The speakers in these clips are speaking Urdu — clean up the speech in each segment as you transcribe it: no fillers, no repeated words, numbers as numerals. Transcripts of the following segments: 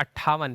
58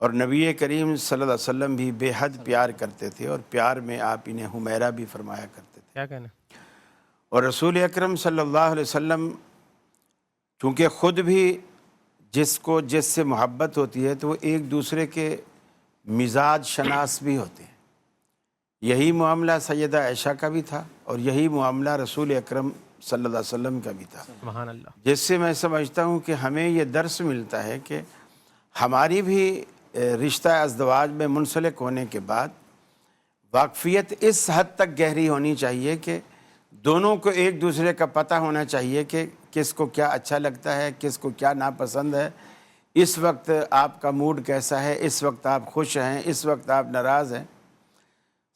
اور نبی کریم صلی اللہ علیہ وسلم بھی بے حد پیار کرتے تھے، اور پیار میں آپ انہیں حمیرہ بھی فرمایا کرتے تھے۔ کیا کہنا؟ اور رسول اکرم صلی اللہ علیہ وسلم چونکہ خود بھی جس سے محبت ہوتی ہے تو وہ ایک دوسرے کے مزاج شناس بھی ہوتے ہیں۔ یہی معاملہ سیدہ عائشہ کا بھی تھا، اور یہی معاملہ رسول اکرم صلی اللہ علیہ وسلم کا بھی تھا، سبحان اللہ۔ جس سے میں سمجھتا ہوں کہ ہمیں یہ درس ملتا ہے کہ ہماری بھی رشتہ ازدواج میں منسلک ہونے کے بعد واقفیت اس حد تک گہری ہونی چاہیے کہ دونوں کو ایک دوسرے کا پتہ ہونا چاہیے کہ کس کو کیا اچھا لگتا ہے، کس کو کیا ناپسند ہے، اس وقت آپ کا موڈ کیسا ہے، اس وقت آپ خوش ہیں، اس وقت آپ ناراض ہیں۔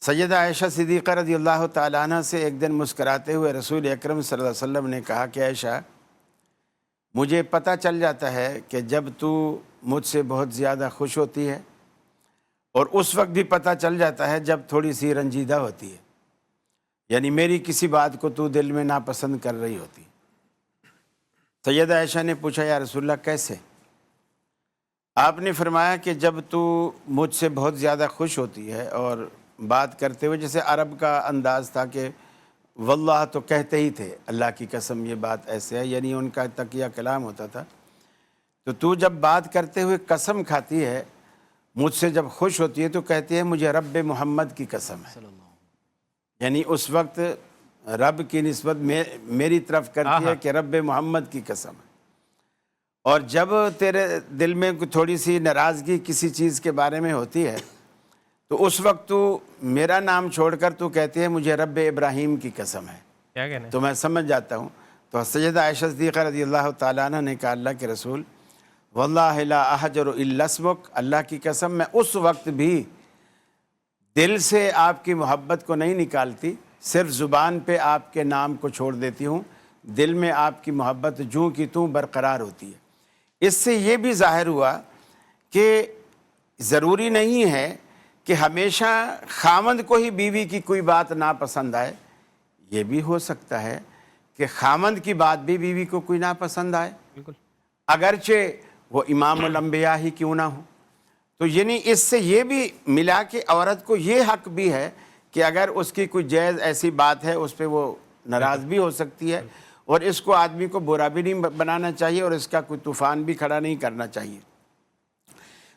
سیدہ عائشہ صدیقہ رضی اللہ تعالیٰ عنہ سے ایک دن مسکراتے ہوئے رسول اکرم صلی اللہ علیہ وسلم نے کہا کہ عائشہ، مجھے پتہ چل جاتا ہے کہ جب تو مجھ سے بہت زیادہ خوش ہوتی ہے، اور اس وقت بھی پتہ چل جاتا ہے جب تھوڑی سی رنجیدہ ہوتی ہے، یعنی میری کسی بات کو تو دل میں ناپسند کر رہی ہوتی۔ سیدہ عائشہ نے پوچھا یا رسول اللہ کیسے؟ آپ نے فرمایا کہ جب تو مجھ سے بہت زیادہ خوش ہوتی ہے اور بات کرتے ہوئے، جیسے عرب کا انداز تھا کہ واللہ تو کہتے ہی تھے، اللہ کی قسم یہ بات ایسے ہے، یعنی ان کا تقیہ کلام ہوتا تھا، تو جب بات کرتے ہوئے قسم کھاتی ہے، مجھ سے جب خوش ہوتی ہے تو کہتی ہے مجھے رب محمد کی قسم ہے، یعنی اس وقت رب کی نسبت میری طرف کرتی ہے کہ رب محمد کی قسم ہے۔ اور جب تیرے دل میں تھوڑی سی ناراضگی کسی چیز کے بارے میں ہوتی ہے تو اس وقت تو میرا نام چھوڑ کر تو کہتی ہے مجھے رب ابراہیم کی قسم ہے۔ کیا کہنا؟ تو میں سمجھ جاتا ہوں۔ تو سیدہ عائشہ صدیقہ رضی اللہ تعالیٰ عنہ نے کہا اللہ کے رسول واللہ لا احجر الا اسمک، اللہ کی قسم میں اس وقت بھی دل سے آپ کی محبت کو نہیں نکالتی، صرف زبان پہ آپ کے نام کو چھوڑ دیتی ہوں، دل میں آپ کی محبت جوں کی توں برقرار ہوتی ہے۔ اس سے یہ بھی ظاہر ہوا کہ ضروری نہیں ہے کہ ہمیشہ خامند کو ہی بیوی کی کوئی بات ناپسند آئے، یہ بھی ہو سکتا ہے کہ خامند کی بات بھی بیوی کو کوئی ناپسند آئے، بالکل، اگرچہ وہ امام الانبیاء ہی کیوں نہ ہو۔ تو یعنی اس سے یہ بھی ملا کہ عورت کو یہ حق بھی ہے کہ اگر اس کی کوئی جائز ایسی بات ہے اس پہ وہ ناراض بھی ہو سکتی ہے، اور اس کو آدمی کو برا بھی نہیں بنانا چاہیے اور اس کا کوئی طوفان بھی کھڑا نہیں کرنا چاہیے۔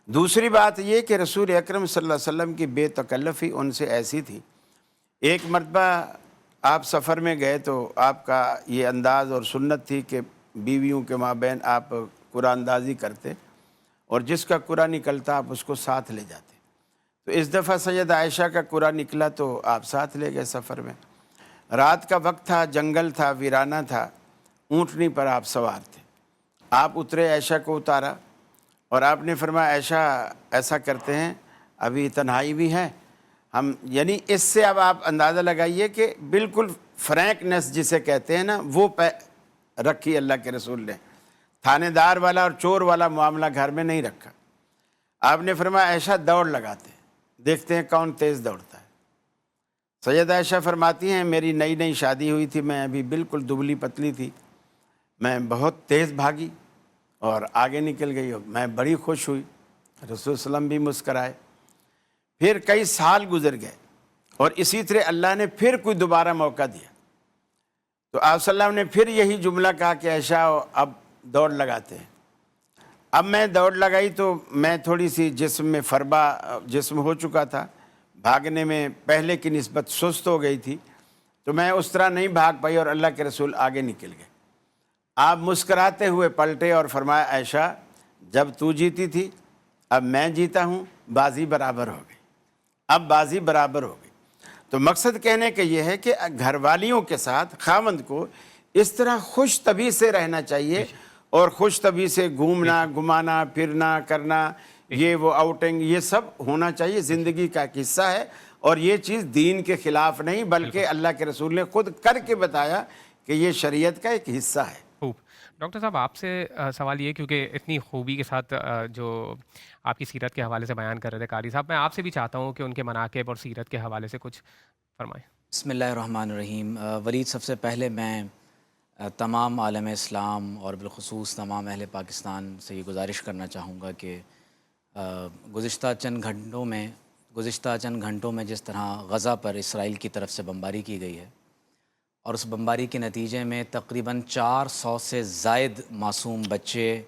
دوسری بات یہ کہ رسول اکرم صلی اللہ علیہ وسلم کی بے تکلفی ان سے ایسی تھی، ایک مرتبہ آپ سفر میں گئے تو آپ کا یہ انداز اور سنت تھی کہ بیویوں کے مابین آپ قرآن اندازی کرتے، اور جس کا قرآن نکلتا آپ اس کو ساتھ لے جاتے۔ تو اس دفعہ سیدہ عائشہ کا قرآن نکلا تو آپ ساتھ لے گئے سفر میں۔ رات کا وقت تھا، جنگل تھا، ویرانہ تھا، اونٹنی پر آپ سوار تھے۔ آپ اترے، عائشہ کو اتارا، اور آپ نے فرمایا عائشہ ایسا کرتے ہیں ابھی تنہائی بھی ہے ہم، یعنی اس سے اب آپ اندازہ لگائیے کہ بالکل فرینکنس جسے کہتے ہیں نا، وہ رکھی اللہ کے رسول نے، تھانے دار والا اور چور والا معاملہ گھر میں نہیں رکھا۔ آپ نے فرمایا عائشہ دوڑ لگاتے ہیں، دیکھتے ہیں کون تیز دوڑتا ہے۔ سیدہ عائشہ فرماتی ہیں میری نئی نئی شادی ہوئی تھی، میں ابھی بالکل دبلی پتلی تھی، میں بہت تیز بھاگی اور آگے نکل گئی، میں بڑی خوش ہوئی، رسول صلی اللہ علیہ وسلم بھی مسکرائے۔ پھر کئی سال گزر گئے اور اسی طرح اللہ نے پھر کوئی دوبارہ موقع دیا تو آپ صلی اللہ علیہ وسلم نے پھر یہی جملہ کہا کہ عائشہ اب دوڑ لگاتے ہیں۔ اب میں دوڑ لگائی تو میں تھوڑی سی جسم میں فربا جسم ہو چکا تھا، بھاگنے میں پہلے کی نسبت سست ہو گئی تھی، تو میں اس طرح نہیں بھاگ پائی اور اللہ کے رسول آگے نکل گئے۔ آپ مسکراتے ہوئے پلٹے اور فرمایا عائشہ جب تو جیتی تھی اب میں جیتا ہوں، بازی برابر ہو گئی، اب بازی برابر ہو گئی۔ تو مقصد کہنے کا یہ ہے کہ گھر والیوں کے ساتھ خاوند کو اس طرح خوش طبع سے رہنا چاہیے، اور خوش طبع سے گھومنا گھمانا پھرنا کرنا، یہ وہ آؤٹنگ، یہ سب ہونا چاہیے، زندگی کا ایک حصہ ہے، اور یہ چیز دین کے خلاف نہیں بلکہ اللہ کے رسول نے خود کر کے بتایا کہ یہ شریعت کا ایک حصہ ہے۔ خوب۔ ڈاکٹر صاحب آپ سے سوال یہ، کیونکہ اتنی خوبی کے ساتھ جو آپ کی سیرت کے حوالے سے بیان کر رہے تھے قاری صاحب، میں آپ سے بھی چاہتا ہوں کہ ان کے مناقب اور سیرت کے حوالے سے کچھ فرمائیں۔ بسم اللہ الرحمن الرحیم۔ ولید، سب سے پہلے میں تمام عالم اسلام اور بالخصوص تمام اہل پاکستان سے یہ گزارش کرنا چاہوں گا کہ گزشتہ چند گھنٹوں میں جس طرح غزہ پر اسرائیل کی طرف سے بمباری کی گئی ہے اور اس بمباری کے نتیجے میں تقریباً 400 سے زائد معصوم بچے،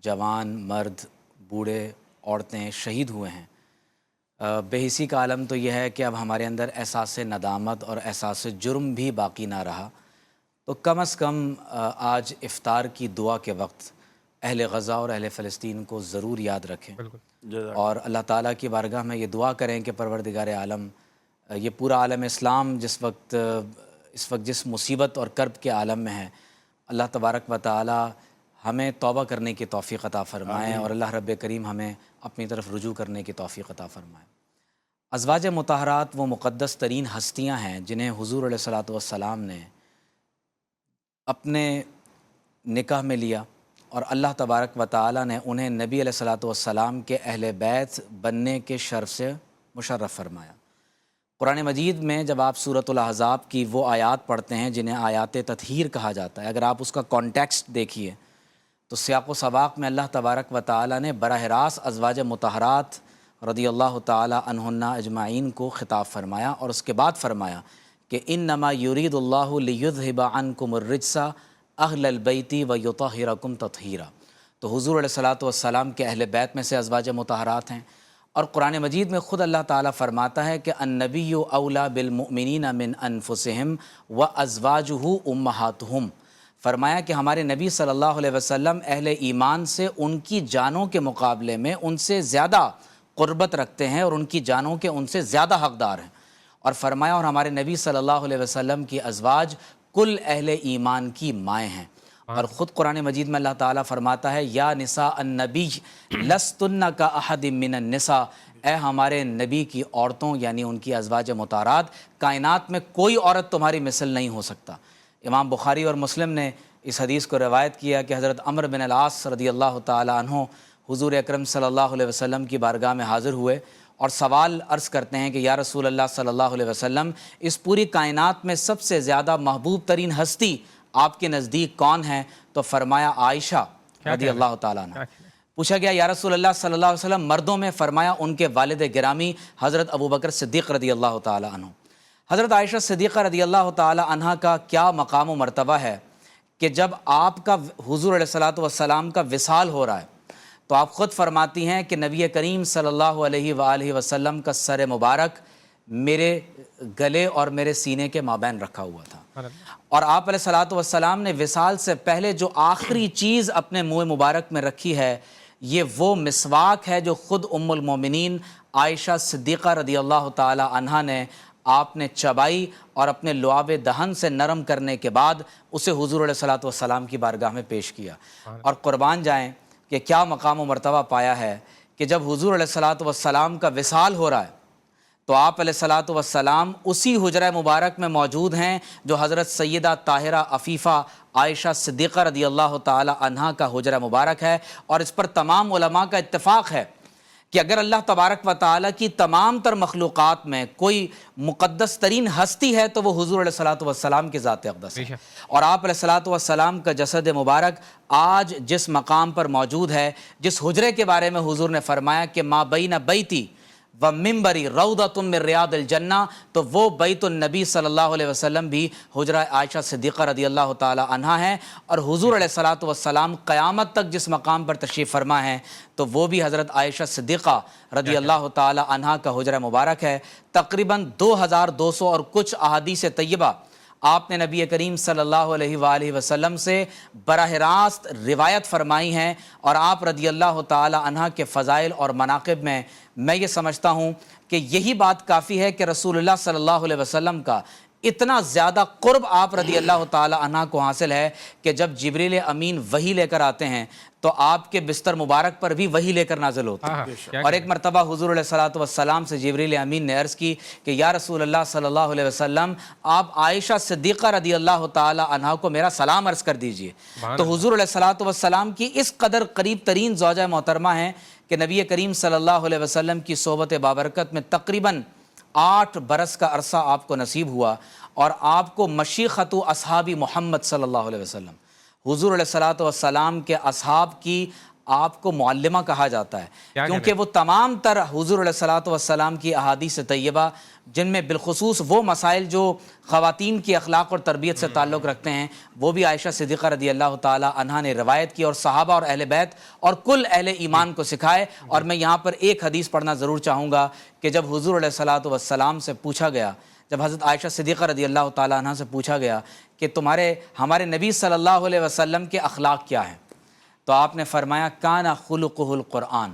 جوان، مرد، بوڑھے، عورتیں شہید ہوئے ہیں، بے حسی کا عالم تو یہ ہے کہ اب ہمارے اندر احساس ندامت اور احساس جرم بھی باقی نہ رہا۔ تو کم از کم آج افطار کی دعا کے وقت اہل غزہ اور اہل فلسطین کو ضرور یاد رکھیں اور اللہ تعالیٰ کی بارگاہ میں یہ دعا کریں کہ پروردگار عالم، یہ پورا عالم اسلام اس وقت جس مصیبت اور کرب کے عالم میں ہے، اللہ تبارک و تعالیٰ ہمیں توبہ کرنے کی توفیق عطا فرمائے اور اللہ رب کریم ہمیں اپنی طرف رجوع کرنے کی توفیق عطا فرمائے۔ ازواج مطہرات وہ مقدس ترین ہستیاں ہیں جنہیں حضور علیہ الصلاۃ والسلام نے اپنے نکاح میں لیا اور اللہ تبارک و تعالیٰ نے انہیں نبی علیہ الصلاۃ والسلام کے اہل بیت بننے کے شرف سے مشرف فرمایا۔ قرآن مجید میں جب آپ سورۃ الاحزاب کی وہ آیات پڑھتے ہیں جنہیں آیات تطہیر کہا جاتا ہے، اگر آپ اس کا کانٹیکسٹ دیکھیے تو سیاق و سباق میں اللہ تبارک و تعالیٰ نے براہ راست ازواج مطہرات رضی اللہ تعالیٰ عنہن اجمعین کو خطاب فرمایا اور اس کے بعد فرمایا کہ انما یرید اللہ لیذھب عنکم الرجس اہل البیت ویطہرکم تطہیرا۔ تو حضور علیہ الصلاۃ والسلام کے اہل بیت میں سے ازواج مطہرات ہیں، اور قرآن مجید میں خود اللہ تعالیٰ فرماتا ہے کہ النبی اولا بالمؤمنین من انفسہم وازواجہ امہاتہم، فرمایا کہ ہمارے نبی صلی اللہ علیہ وسلم اہل ایمان سے ان کی جانوں کے مقابلے میں ان سے زیادہ قربت رکھتے ہیں اور ان کی جانوں کے ان سے زیادہ حقدار ہیں، اور فرمایا اور ہمارے نبی صلی اللہ علیہ وسلم کی ازواج کل اہل ایمان کی مائیں ہیں۔ اور خود قرآن مجید میں اللہ تعالیٰ فرماتا ہے یا نساء النبی لستن کا احد من النساء، اے ہمارے نبی کی عورتوں یعنی ان کی ازواج مطہرات، کائنات میں کوئی عورت تمہاری مثل نہیں ہو سکتا۔ امام بخاری اور مسلم نے اس حدیث کو روایت کیا کہ حضرت عمرو بن العاص رضی اللہ تعالیٰ عنہ حضور اکرم صلی اللہ علیہ وسلم کی بارگاہ میں حاضر ہوئے اور سوال عرض کرتے ہیں کہ یا رسول اللہ صلی اللہ علیہ وسلم، اس پوری کائنات میں سب سے زیادہ محبوب ترین ہستی آپ کے نزدیک کون ہے؟ تو فرمایا عائشہ رضی اللہ تعالیٰ عنہ۔ پوچھا گیا یا رسول اللہ صلی اللہ علیہ وسلم مردوں میں؟ فرمایا ان کے والد گرامی حضرت ابوبکر صدیق رضی اللہ تعالیٰ عنہ۔ حضرت عائشہ صدیقہ رضی اللہ تعالیٰ عنہ کا کیا مقام و مرتبہ ہے کہ جب آپ کا حضور علیہ الصلاۃ والسلام کا وصال ہو رہا ہے تو آپ خود فرماتی ہیں کہ نبی کریم صلی اللہ علیہ وآلہ وسلم کا سر مبارک میرے گلے اور میرے سینے کے مابین رکھا ہوا تھا، اور آپ علیہ الصلاۃ والسلام نے وصال سے پہلے جو آخری چیز اپنے منہ مبارک میں رکھی ہے یہ وہ مسواک ہے جو خود ام المومنین عائشہ صدیقہ رضی اللہ تعالی عنہا نے آپ نے چبائی اور اپنے لعاب دہن سے نرم کرنے کے بعد اسے حضور علیہ الصلاۃ والسلام کی بارگاہ میں پیش کیا۔ اور قربان جائیں کہ کیا مقام و مرتبہ پایا ہے کہ جب حضور علیہ الصلاۃ والسلام کا وصال ہو رہا ہے تو آپ علیہ الصلاۃ والسلام اسی حجرہ مبارک میں موجود ہیں جو حضرت سیدہ طاہرہ عفیفہ عائشہ صدیقہ رضی اللہ تعالی عنہا کا حجرہ مبارک ہے، اور اس پر تمام علماء کا اتفاق ہے کہ اگر اللہ تبارک و تعالیٰ کی تمام تر مخلوقات میں کوئی مقدس ترین ہستی ہے تو وہ حضور علیہ الصلاۃ والسلام کی ذات اقدس ہے، اور آپ علیہ الصلاۃ والسلام کا جسد مبارک آج جس مقام پر موجود ہے، جس حجرے کے بارے میں حضور نے فرمایا کہ ما بین بیتی و ممبری روضۃ من ریاض الجنہ، تو وہ بیت النبی صلی اللہ علیہ وسلم بھی حجرہ عائشہ صدیقہ رضی اللہ تعالی عنہا ہیں، اور حضور علیہ الصلاۃ والسلام قیامت تک جس مقام پر تشریف فرما ہیں تو وہ بھی حضرت عائشہ صدیقہ رضی اللہ تعالی عنہا کا حجرہ مبارک ہے۔ تقریباً 2200 اور کچھ احادیث طیبہ آپ نے نبی کریم صلی اللہ علیہ وآلہ وسلم سے براہ راست روایت فرمائی ہیں، اور آپ رضی اللہ تعالی عنہ کے فضائل اور مناقب میں یہ سمجھتا ہوں کہ یہی بات کافی ہے کہ رسول اللہ صلی اللہ علیہ وسلم کا اتنا زیادہ قرب آپ رضی اللہ تعالی عنہ کو حاصل ہے کہ جب جبریل امین وحی لے کر آتے ہیں تو آپ کے بستر مبارک پر بھی وحی لے کر نازل ہوتے ہیں۔ اور ایک مرتبہ حضور علیہ الصلاۃ والسلام سے جبریل امین نے عرض کی کہ یا رسول اللہ صلی اللہ علیہ وسلم، آپ عائشہ صدیقہ رضی اللہ تعالی عنہا کو میرا سلام عرض کر دیجئے۔ تو حضور علیہ الصلاۃ والسلام کی اس قدر قریب ترین زوجہ محترمہ ہیں کہ نبی کریم صلی اللہ علیہ وسلم کی صحبت بابرکت میں تقریباً 8 برس کا عرصہ آپ کو نصیب ہوا، اور آپ کو مشیخت اصحاب محمد صلی اللہ علیہ وسلم، حضور علیہ الصلاۃ والسلام کے اصحاب کی آپ کو معلمہ کہا جاتا ہے، کیونکہ وہ تمام تر حضور علیہ الصلوۃ والسلام کی احادیث طیبہ، جن میں بالخصوص وہ مسائل جو خواتین کی اخلاق اور تربیت سے تعلق رکھتے ہیں، وہ بھی عائشہ صدیقہ رضی اللہ تعالی عنہا نے روایت کی اور صحابہ اور اہل بیت اور کل اہل ایمان کو سکھائے۔ اور میں یہاں پر ایک حدیث پڑھنا ضرور چاہوں گا کہ جب حضور علیہ الصلوۃ والسلام سے پوچھا گیا، جب حضرت عائشہ صدیقہ رضی اللہ تعالی عنہا سے پوچھا گیا کہ ہمارے نبی صلی اللہ علیہ وسلم کے اخلاق کیا ہیں، تو آپ نے فرمایا کان خلقہ القرآن،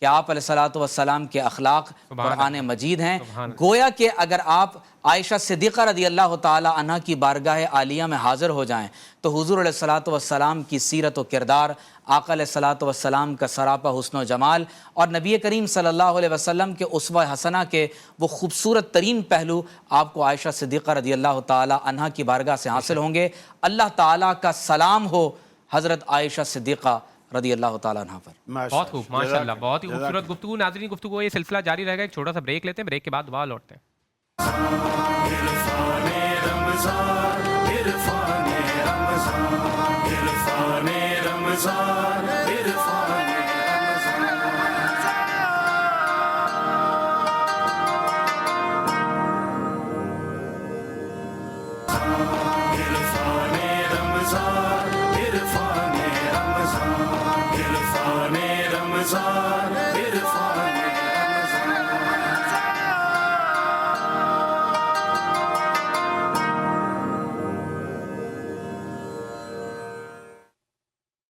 کہ آپ علیہ الصلوۃ والسلام کے اخلاق قرآن مجید ہیں۔ گویا کہ اگر آپ عائشہ صدیقہ رضی اللہ تعالی عنہ کی بارگاہ عالیہ میں حاضر ہو جائیں تو حضور علیہ الصلوۃ والسلام کی سیرت و کردار، آقا علیہ الصلوۃ والسلام کا سراپا حسن و جمال اور نبی کریم صلی اللہ علیہ وسلم کے اسوہ حسنہ کے وہ خوبصورت ترین پہلو آپ کو عائشہ صدیقہ رضی اللہ تعالی عنہ کی بارگاہ سے حاصل ہوں گے۔ اللہ تعالیٰ کا سلام ہو حضرت عائشہ صدیقہ رضی اللہ تعالیٰ عنہ پر۔ بہت خوب، ماشاءاللہ، بہت ہی خوبصورت گفتگو۔ ناظرین، گفتگو یہ سلسلہ جاری رہے گا، ایک چھوٹا سا بریک لیتے ہیں، بریک کے بعد دوبارہ لوٹتے ہیں۔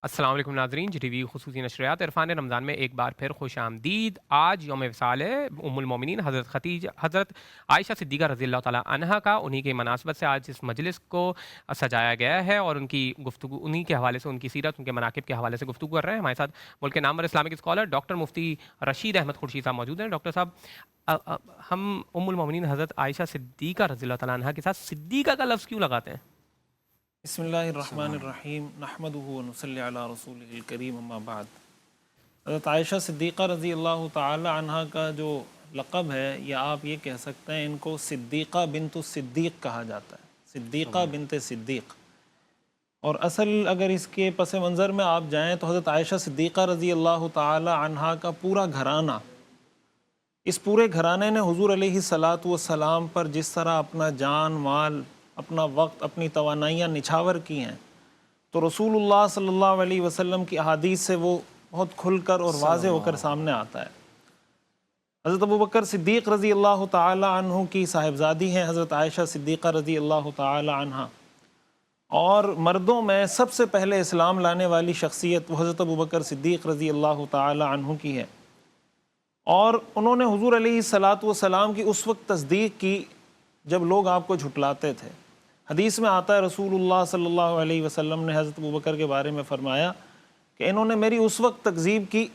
السلام علیکم ناظرین، جی ٹی وی خصوصی نشریات عرفان رمضان میں ایک بار پھر خوش آمدید۔ آج یوم وصال ہے ام المومنین حضرت عائشہ صدیقہ رضی اللہ تعالیٰ عنہا کا۔ انہی کی مناسبت سے آج اس مجلس کو سجایا گیا ہے اور ان کی گفتگو، انہی کے حوالے سے، ان کی سیرت، ان کے مناقب کے حوالے سے گفتگو کر رہے ہیں۔ ہمارے ساتھ ملک کے نامور اسلامک اسکالر ڈاکٹر مفتی رشید احمد خورشید صاحب موجود ہیں۔ ڈاکٹر صاحب، ہم ام المومنین حضرت عائشہ صدیقہ رضی اللہ تعالیٰ عنہا کے ساتھ صدیقہ کا لفظ کیوں لگاتے ہیں؟ بسم اللہ الرحمن الرحیم، نحمدہ ونصلی علی رسولہ الکریم، اما بعد۔ حضرت عائشہ صدیقہ رضی اللہ تعالی عنہ کا جو لقب ہے، یا آپ یہ کہہ سکتے ہیں ان کو صدیقہ بنت الصدیق کہا جاتا ہے، صدیقہ بنت صدیق۔ اور اصل اگر اس کے پس منظر میں آپ جائیں تو حضرت عائشہ صدیقہ رضی اللہ تعالی عنہ کا پورا گھرانہ، اس پورے گھرانے نے حضور علیہ الصلوۃ والسلام پر جس طرح اپنا جان مال، اپنا وقت، اپنی توانائیاں نچھاور کی ہیں، تو رسول اللہ صلی اللہ علیہ وسلم کی احادیث سے وہ بہت کھل کر اور واضح ہو کر سامنے آتا ہے۔ حضرت ابوبکر صدیق رضی اللہ تعالی عنہ کی صاحبزادی ہیں حضرت عائشہ صدیقہ رضی اللہ تعالی عنہ، اور مردوں میں سب سے پہلے اسلام لانے والی شخصیت وہ حضرت ابوبکر صدیق رضی اللہ تعالی عنہ کی ہے، اور انہوں نے حضور علیہ الصلوۃ والسلام کی اس وقت تصدیق کی جب لوگ آپ کو جھٹلاتے تھے۔ حدیث میں آتا ہے رسول اللہ صلی اللہ علیہ وسلم نے حضرت ابوبکر کے بارے میں فرمایا کہ انہوں نے میری اس وقت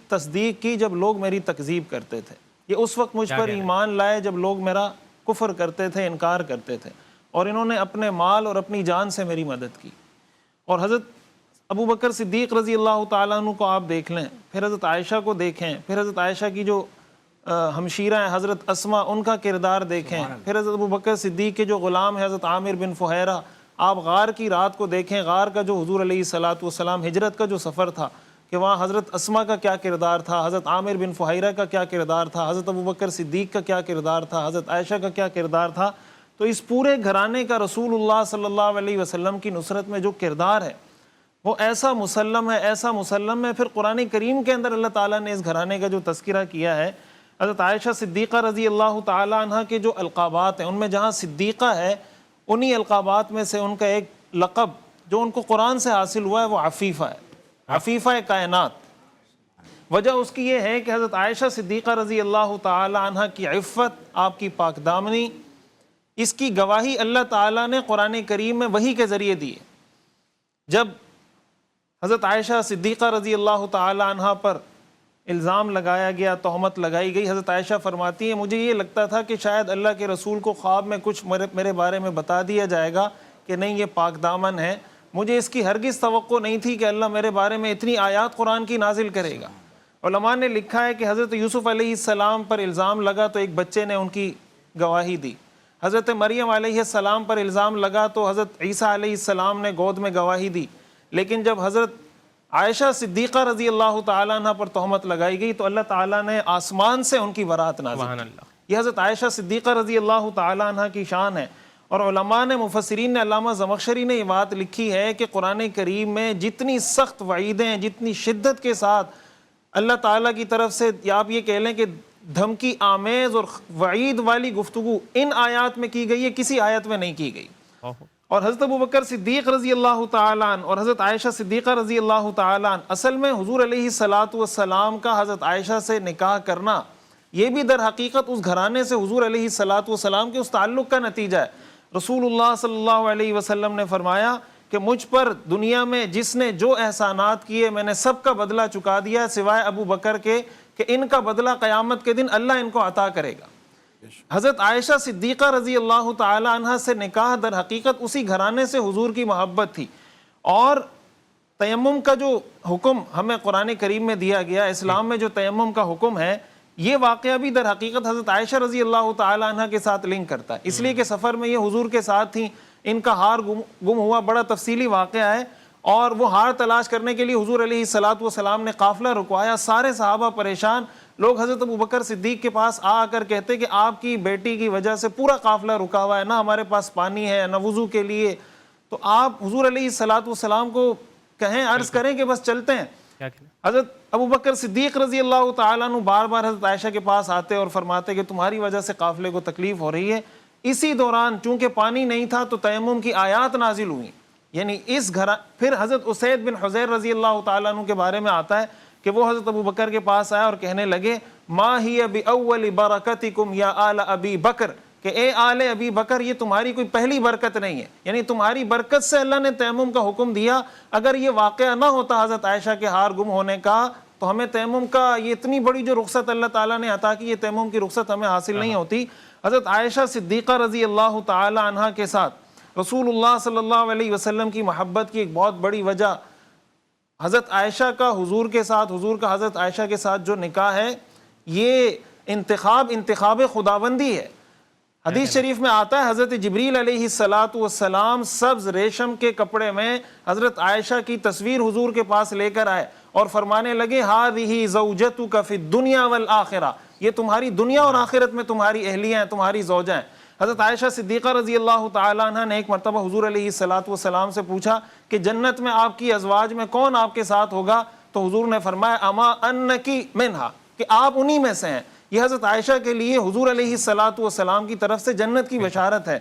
تصدیق کی جب لوگ میری تکذیب کرتے تھے، یہ اس وقت مجھ پر ایمان لائے جب لوگ میرا کفر کرتے تھے، انکار کرتے تھے، اور انہوں نے اپنے مال اور اپنی جان سے میری مدد کی۔ اور حضرت ابوبکر صدیق رضی اللہ تعالیٰ عنہ کو آپ دیکھ لیں، پھر حضرت عائشہ کو دیکھیں، پھر حضرت عائشہ کی جو ہمشیرہ ہیں حضرت اسما، ان کا کردار دیکھیں، پھر حضرت ابوبکر صدیق کے جو غلام ہیں حضرت عامر بن فہیرہ، آپ غار کی رات کو دیکھیں، غار کا جو حضور علیہ الصلوۃ والسلام ہجرت کا جو سفر تھا، کہ وہاں حضرت اسما کا کیا کردار تھا، حضرت عامر بن فہیرہ کا کیا کردار تھا، حضرت ابوبکر صدیق کا کیا کردار تھا، حضرت عائشہ کا کیا کردار تھا۔ تو اس پورے گھرانے کا رسول اللہ صلی اللہ علیہ وسلم کی نصرت میں جو کردار ہے وہ ایسا مسلم ہے، ایسا مسلم ہے۔ پھر قرآن کریم کے اندر اللہ تعالیٰ نے اس گھرانے کا جو تذکرہ کیا ہے، حضرت عائشہ صدیقہ رضی اللہ تعالی عنہ کے جو القابات ہیں، ان میں جہاں صدیقہ ہے، انہی القابات میں سے ان کا ایک لقب جو ان کو قرآن سے حاصل ہوا ہے وہ عفیفہ ہے، عفیفہ کائنات۔ وجہ اس کی یہ ہے کہ حضرت عائشہ صدیقہ رضی اللہ تعالی عنہ کی عفت، آپ کی پاک دامنی، اس کی گواہی اللہ تعالیٰ نے قرآن کریم میں وحی کے ذریعے دی ہے۔ جب حضرت عائشہ صدیقہ رضی اللہ تعالی عنہ پر الزام لگایا گیا، تہمت لگائی گئی، حضرت عائشہ فرماتی ہیں مجھے یہ لگتا تھا کہ شاید اللہ کے رسول کو خواب میں کچھ میرے بارے میں بتا دیا جائے گا کہ نہیں یہ پاک دامن ہے، مجھے اس کی ہرگز توقع نہیں تھی کہ اللہ میرے بارے میں اتنی آیات قرآن کی نازل کرے گا۔ علماء نے لکھا ہے کہ حضرت یوسف علیہ السلام پر الزام لگا تو ایک بچے نے ان کی گواہی دی، حضرت مریم علیہ السلام پر الزام لگا تو حضرت عیسیٰ علیہ السلام نے گود میں گواہی دی، لیکن جب حضرت عائشہ صدیقہ رضی اللہ تعالیٰ عنہ پر تہمت لگائی گئی تو اللہ تعالیٰ نے آسمان سے ان کی برات نازل سبحان کی۔ اللہ۔ یہ حضرت عائشہ صدیقہ رضی اللہ تعالیٰ عنہ کی شان ہے، اور علماء نے، مفسرین نے، علامہ زمخشری نے یہ بات لکھی ہے کہ قرآن کریم میں جتنی سخت وعیدیں، جتنی شدت کے ساتھ اللہ تعالیٰ کی طرف سے، یا آپ یہ کہہ لیں کہ دھمکی آمیز اور وعید والی گفتگو ان آیات میں کی گئی ہے، کسی آیت میں نہیں کی گئی۔ اور حضرت ابوبکر صدیق رضی اللہ تعالیٰ عنہ اور حضرت عائشہ صدیقہ رضی اللہ تعالیٰ عنہ، اصل میں حضور علیہ الصلاۃ والسلام کا حضرت عائشہ سے نکاح کرنا یہ بھی در حقیقت اس گھرانے سے حضور علیہ الصلاۃ والسلام کے اس تعلق کا نتیجہ ہے۔ رسول اللہ صلی اللہ علیہ وسلم نے فرمایا کہ مجھ پر دنیا میں جس نے جو احسانات کیے میں نے سب کا بدلہ چکا دیا ہے سوائے ابو بکر کے، کہ ان کا بدلہ قیامت کے دن اللہ ان کو عطا کرے گا۔ حضرت عائشہ صدیقہ رضی اللہ تعالی عنہ سے نکاح در حقیقت اسی گھرانے سے حضور کی محبت تھی۔ اور تیمم کا جو حکم ہمیں قرآن کریم میں دیا گیا، اسلام میں جو تیمم کا حکم ہے، یہ واقعہ بھی در حقیقت حضرت عائشہ رضی اللہ تعالی عنہ کے ساتھ لنک کرتا ہے، اس لیے کہ سفر میں یہ حضور کے ساتھ تھیں، ان کا ہار گم ہوا، بڑا تفصیلی واقعہ ہے، اور وہ ہار تلاش کرنے کے لیے حضور علیہ الصلاۃ والسلام نے قافلہ رکوایا، سارے صحابہ پریشان، لوگ حضرت ابوبکر صدیق کے پاس آ کر کہتے کہ آپ کی بیٹی کی وجہ سے پورا قافلہ رکا ہوا ہے، نہ ہمارے پاس پانی ہے نہ وضو کے لیے، تو آپ حضور علیہ الصلاۃ والسلام کو کہیں، عرض کریں کہ بس چلتے ہیں۔ حضرت ابوبکر صدیق رضی اللہ تعالیٰ عنہ بار بار حضرت عائشہ کے پاس آتے اور فرماتے کہ تمہاری وجہ سے قافلے کو تکلیف ہو رہی ہے۔ اسی دوران چونکہ پانی نہیں تھا تو تیمم کی آیات نازل ہوئی، یعنی اس گھر۔ پھر حضرت اسید بن حضیر رضی اللہ تعالیٰ عنہ کے بارے میں آتا ہے کہ وہ حضرت ابوبکر کے پاس آیا اور کہنے لگے ما ہی بأول برکتکم یا آل ابی بکر، کہ اے آل ابی بکر یہ تمہاری کوئی پہلی برکت نہیں ہے، یعنی تمہاری برکت سے اللہ نے تیمم کا حکم دیا۔ اگر یہ واقعہ نہ ہوتا حضرت عائشہ کے ہار گم ہونے کا تو ہمیں تیمم کا یہ اتنی بڑی جو رخصت اللہ تعالیٰ نے عطا کی، یہ تیمم کی رخصت ہمیں حاصل نہیں ہوتی۔ حضرت عائشہ صدیقہ رضی اللہ تعالی عنہ کے ساتھ رسول اللہ صلی اللہ علیہ وسلم کی محبت کی ایک بہت بڑی وجہ، حضرت عائشہ کا حضور کے ساتھ، حضور کا حضرت عائشہ کے ساتھ جو نکاح ہے، یہ انتخاب خداوندی ہے۔ حدیث شریف میں آتا ہے حضرت جبریل علیہ الصلاۃ والسلام سبز ریشم کے کپڑے میں حضرت عائشہ کی تصویر حضور کے پاس لے کر آئے اور فرمانے لگے ہذہ زوجتک فی الدنیا والآخرہ، یہ تمہاری دنیا اور آخرت میں تمہاری اہلیہ ہیں، تمہاری زوجہ ہیں۔ حضرت عائشہ صدیقہ رضی اللہ تعالی عنہ نے ایک مرتبہ حضور علیہ الصلاۃ والسلام سے پوچھا کہ جنت میں آپ کی ازواج میں کون آپ کے ساتھ ہوگا، تو حضور نے فرمایا اما انکی منہا، کہ آپ انہی میں سے ہیں۔ یہ حضرت عائشہ کے لیے حضور علیہ الصلاۃ والسلام کی طرف سے جنت کی بشارت ہے۔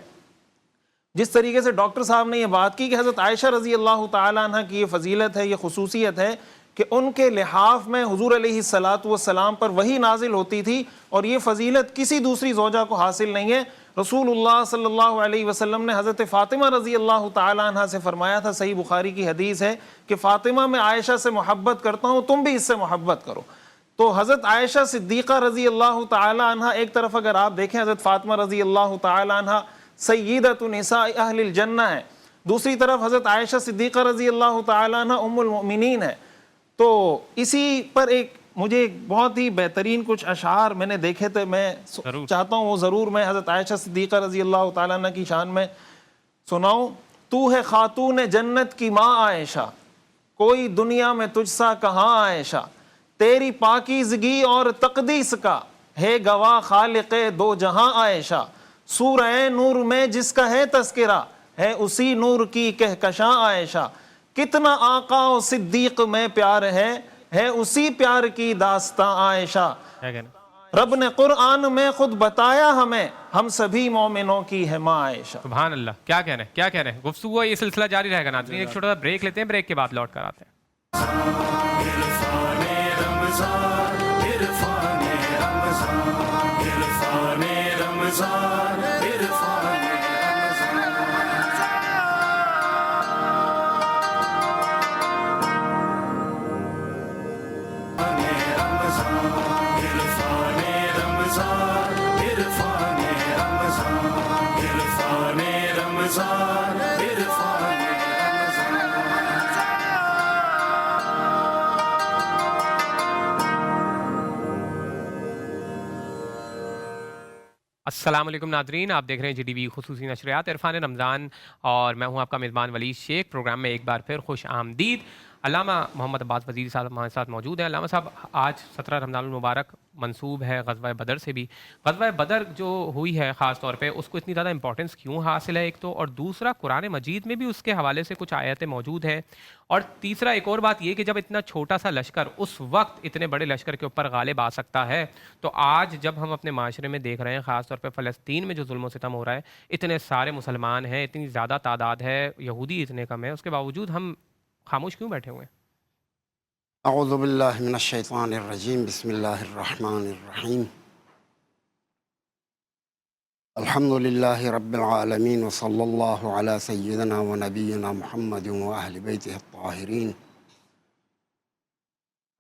جس طریقے سے ڈاکٹر صاحب نے یہ بات کی کہ حضرت عائشہ رضی اللہ تعالی عنہ کی یہ فضیلت ہے، یہ خصوصیت ہے کہ ان کے لحاف میں حضور علیہ الصلاۃ والسلام پر وحی نازل ہوتی تھی، اور یہ فضیلت کسی دوسری زوجہ کو حاصل نہیں ہے۔ رسول اللہ صلی اللہ علیہ وسلم نے حضرت فاطمہ رضی اللہ تعالی عنہ سے فرمایا تھا، صحیح بخاری کی حدیث ہے کہ فاطمہ میں عائشہ سے محبت کرتا ہوں، تم بھی اس سے محبت کرو۔ تو حضرت عائشہ صدیقہ رضی اللہ تعالی عنہ ایک طرف اگر آپ دیکھیں، حضرت فاطمہ رضی اللہ تعالی عنہ سیدۃ نساء اہل الجنہ ہے، دوسری طرف حضرت عائشہ صدیقہ رضی اللہ تعالی عنہ ام المؤمنین ہے۔ تو اسی پر ایک مجھے ایک بہت ہی بہترین کچھ اشعار میں نے دیکھے تھے، میں چاہتا ہوں وہ ضرور میں حضرت عائشہ صدیقہ رضی اللہ تعالی عنہ کی شان میں سناؤں۔ تو ہے خاتون جنت کی ماں عائشہ، کوئی دنیا میں تجھ سا کہاں عائشہ، تیری پاکیزگی اور تقدیس کا ہے گواہ خالق دو جہاں عائشہ، سورہ نور میں جس کا ہے تذکرہ ہے اسی نور کی کہکشاں عائشہ، کتنا آقا و صدیق میں پیار ہے اسی پیار کی داستاں عائشہ، رب نے قرآن میں خود بتایا ہمیں ہم سبھی مومنوں کی ہے ماں عائشہ۔ سبحان اللہ، کیا کہہ رہے ہیں، کیا کہہ رہے ہیں۔ گفتگو یہ سلسلہ جاری رہے گا ناظرین، ایک چھوٹا سا بریک لیتے ہیں، بریک کے بعد لوٹ کر آتے ہیں۔ السلام علیکم ناظرین، آپ دیکھ رہے ہیں جی ٹی وی خصوصی نشریات عرفان رمضان، اور میں ہوں آپ کا میزبان ولی شیخ۔ پروگرام میں ایک بار پھر خوش آمدید۔ علامہ محمد عباس وزیر صاحب ہمارے ساتھ موجود ہیں۔ علامہ صاحب، آج 17 رمضان المبارک منسوب ہے غزوہ بدر سے بھی۔ غزوہ بدر جو ہوئی ہے خاص طور پہ، اس کو اتنی زیادہ امپورٹنس کیوں حاصل ہے ایک تو، اور دوسرا قرآن مجید میں بھی اس کے حوالے سے کچھ آیتیں موجود ہیں، اور تیسرا ایک اور بات یہ کہ جب اتنا چھوٹا سا لشکر اس وقت اتنے بڑے لشکر کے اوپر غالب آ سکتا ہے، تو آج جب ہم اپنے معاشرے میں دیکھ رہے ہیں خاص طور پہ فلسطین میں جو ظلم و ستم ہو رہا ہے، اتنے سارے مسلمان ہیں، اتنی زیادہ تعداد ہے، یہودی اتنے کم ہیں، اس کے باوجود ہم خاموش کیوں بیٹھے ہوئے ہیں؟ اعوذ باللہ من الشیطان الرجیم، بسم اللہ الرحمن الرحیم، الحمد للہ رب العالمین، وصلی اللہ علی سیدنا و نبینا محمد و اہل بیتہ الطاہرین،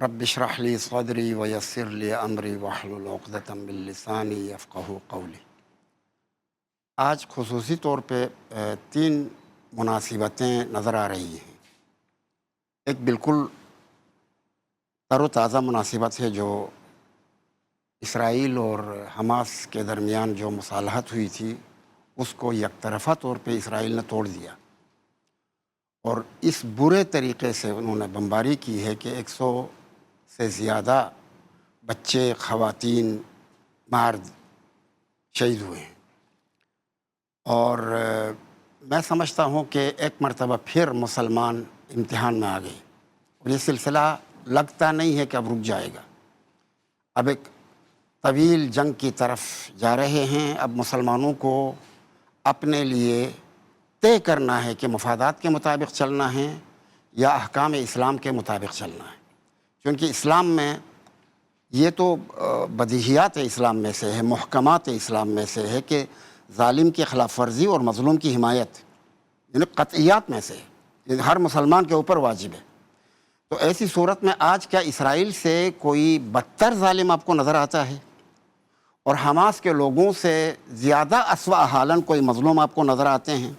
رب اشرح لی صدری ویسر لی امری واحلل عقدۃ من لسانی یفقہوا قولی۔ آج خصوصی طور پہ تین مناسبتیں نظر آ رہی ہیں۔ ایک بالکل تر و تازہ مناسبت ہے جو اسرائیل اور حماس کے درمیان جو مصالحت ہوئی تھی، اس کو یک طرفہ طور پہ اسرائیل نے توڑ دیا، اور اس برے طریقے سے انہوں نے بمباری کی ہے کہ 100 سے زیادہ بچے، خواتین، مرد شہید ہوئے ہیں۔ اور میں سمجھتا ہوں کہ ایک مرتبہ پھر مسلمان امتحان میں آ گئے، اور یہ سلسلہ لگتا نہیں ہے کہ اب رک جائے گا۔ اب ایک طویل جنگ کی طرف جا رہے ہیں۔ اب مسلمانوں کو اپنے لیے طے کرنا ہے کہ مفادات کے مطابق چلنا ہے یا احکام اسلام کے مطابق چلنا ہے، کیونکہ اسلام میں یہ تو بدیہیات اسلام میں سے ہے، محکمات اسلام میں سے ہے کہ ظالم کی خلاف ورزی اور مظلوم کی حمایت، یعنی قطعیات میں سے یہ ہر مسلمان کے اوپر واجب ہے۔ تو ایسی صورت میں آج کیا اسرائیل سے کوئی بدتر ظالم آپ کو نظر آتا ہے، اور حماس کے لوگوں سے زیادہ اسوأ حالاً کوئی مظلوم آپ کو نظر آتے ہیں؟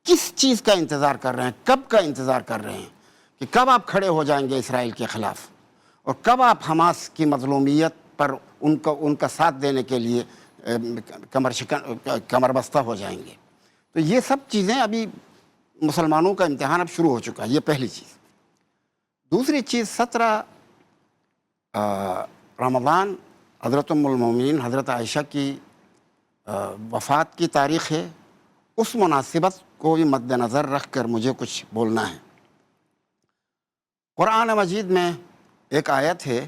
کس چیز کا انتظار کر رہے ہیں؟ کب کا انتظار کر رہے ہیں کہ کب آپ کھڑے ہو جائیں گے اسرائیل کے خلاف، اور کب آپ حماس کی مظلومیت پر ان کا ساتھ دینے کے لیے کمر بستہ ہو جائیں گے؟ تو یہ سب چیزیں ابھی مسلمانوں کا امتحان اب شروع ہو چکا ہے، یہ پہلی چیز۔ دوسری چیز، 17 رمضان حضرت ام المومنین حضرت عائشہ کی وفات کی تاریخ ہے۔ اس مناسبت کو بھی مد نظر رکھ کر مجھے کچھ بولنا ہے۔ قرآن مجید میں ایک آیت ہے،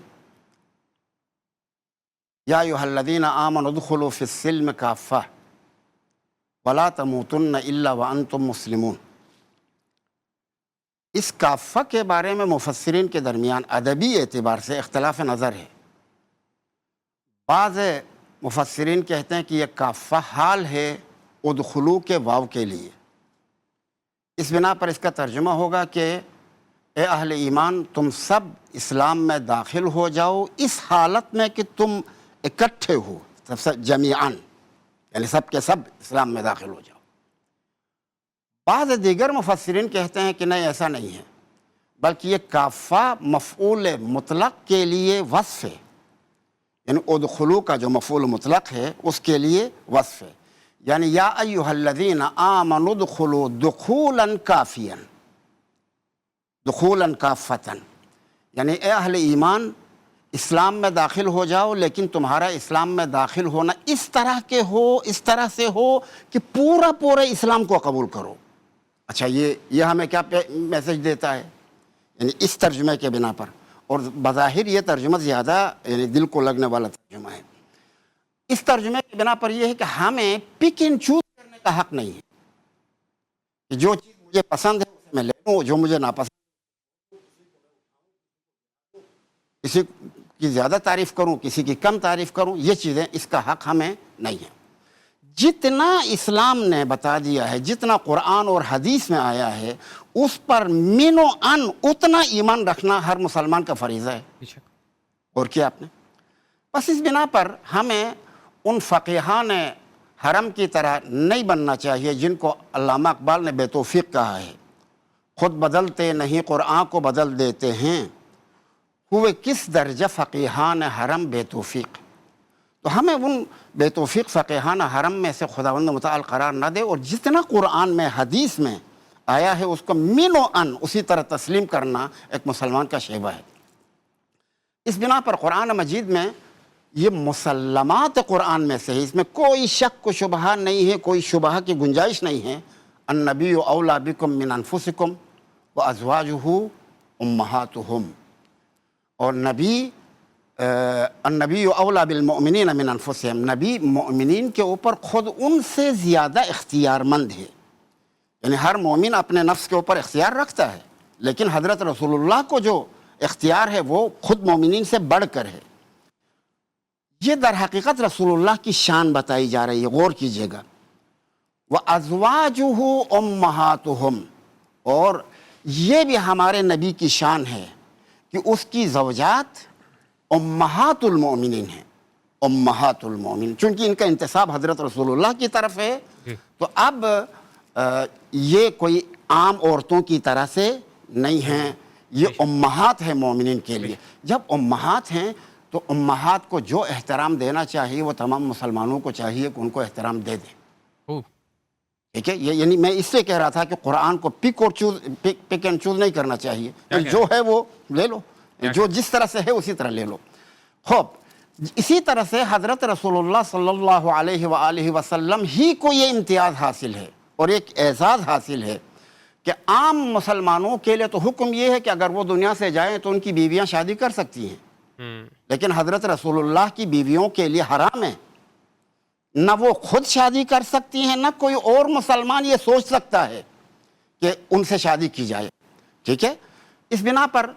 یا ایھا الذین آمنوا ادخلوا فی السلم کافہ ولا تموتن الا وانتم مسلمون۔ اس کافہ کے بارے میں مفسرین کے درمیان ادبی اعتبار سے اختلاف نظر ہے۔ بعض مفسرین کہتے ہیں کہ یہ کافہ حال ہے ادخلو کے واو کے لیے، اس بنا پر اس کا ترجمہ ہوگا کہ اے اہل ایمان، تم سب اسلام میں داخل ہو جاؤ اس حالت میں کہ تم اکٹھے ہو، جمیعاً، یعنی سب کے سب اسلام میں داخل ہو جاؤ۔ بعض دیگر مفسرین کہتے ہیں کہ نہیں، ایسا نہیں ہے، بلکہ یہ کافہ مفعول مطلق کے لیے وصف ہے، یعنی ادخلو کا جو مفعول مطلق ہے اس کے لیے وصف ہے، یعنی یا ایھا الذین آمنوا ادخلوا دخولا کافیا، دخولا کافتا، یعنی اے اہل ایمان اسلام میں داخل ہو جاؤ، لیکن تمہارا اسلام میں داخل ہونا اس طرح کے ہو، اس طرح سے ہو کہ پورا اسلام کو قبول کرو۔ اچھا، یہ ہمیں کیا میسج دیتا ہے؟ یعنی اس ترجمے کے بنا پر، اور بظاہر یہ ترجمہ زیادہ یعنی دل کو لگنے والا ترجمہ ہے، اس ترجمے کے بنا پر یہ ہے کہ ہمیں پک اینڈ چوز کرنے کا حق نہیں ہے کہ جو چیز مجھے پسند ہے اسے میں لے لوں، جو مجھے ناپسند کسی کی زیادہ تعریف کروں، کسی کی کم تعریف کروں، یہ چیزیں اس کا حق ہمیں نہیں ہے۔ جتنا اسلام نے بتا دیا ہے، جتنا قرآن اور حدیث میں آیا ہے، اس پر من و ان اتنا ایمان رکھنا ہر مسلمان کا فریضہ ہے۔ اور کیا آپ نے بس اس بنا پر ہمیں ان فقیہان حرم کی طرح نہیں بننا چاہیے جن کو علامہ اقبال نے بے توفیق کہا ہے، خود بدلتے نہیں قرآن کو بدل دیتے ہیں، ہوئے کس درجہ فقیہان حرم بے توفیق۔ تو ہمیں ان بے توفیق فقیہان حرم میں سے خداوند متعال قرار نہ دے، اور جتنا قرآن میں حدیث میں آیا ہے اس کو من و ان اسی طرح تسلیم کرنا ایک مسلمان کا شیوہ ہے۔ اس بنا پر قرآن مجید میں یہ مسلمات قرآن میں سے ہے، اس میں کوئی شک و شبہ نہیں ہے، کوئی شبہ کی گنجائش نہیں ہے۔ النبی اولیٰ بکم من انفسکم وازواجہ امہاتہم، اور النبی اولیٰ بالمؤمنین من انفسہم، نبی مؤمنین کے اوپر خود ان سے زیادہ اختیار مند ہے، یعنی ہر مومن اپنے نفس کے اوپر اختیار رکھتا ہے، لیکن حضرت رسول اللہ کو جو اختیار ہے وہ خود مومنین سے بڑھ کر ہے۔ یہ در حقیقت رسول اللہ کی شان بتائی جا رہی ہے، غور کیجئے گا۔ وَأَزْوَاجُهُ أُمَّهَاتُهُمْ، اور یہ بھی ہمارے نبی کی شان ہے کہ اس کی زوجات امہات المؤمنین ہیں، امہات المؤمنین، چونکہ ان کا انتساب حضرت رسول اللہ کی طرف ہے، تو اب یہ کوئی عام عورتوں کی طرح سے نہیں ہیں، یہ امہات ہیں مومنین کے لیے۔ جب امہات ہیں تو امہات کو جو احترام دینا چاہیے وہ تمام مسلمانوں کو چاہیے کہ ان کو احترام دے دیں، ٹھیک ہے؟ یعنی میں اس سے کہہ رہا تھا کہ قرآن کو پک اینڈ چوز نہیں کرنا چاہیے، جو ہے وہ لے لو، جو جس طرح سے ہے اسی طرح لے لو۔ خوب، اسی طرح سے حضرت رسول اللہ صلی اللہ علیہ وآلہ وسلم ہی کو یہ امتیاز حاصل ہے اور ایک اعزاز حاصل ہے کہ عام مسلمانوں کے لیے تو حکم یہ ہے کہ اگر وہ دنیا سے جائیں تو ان کی بیویاں شادی کر سکتی ہیں، لیکن حضرت رسول اللہ کی بیویوں کے لیے حرام ہے، نہ وہ خود شادی کر سکتی ہیں، نہ کوئی اور مسلمان یہ سوچ سکتا ہے کہ ان سے شادی کی جائے، ٹھیک ہے؟ اس بنا پر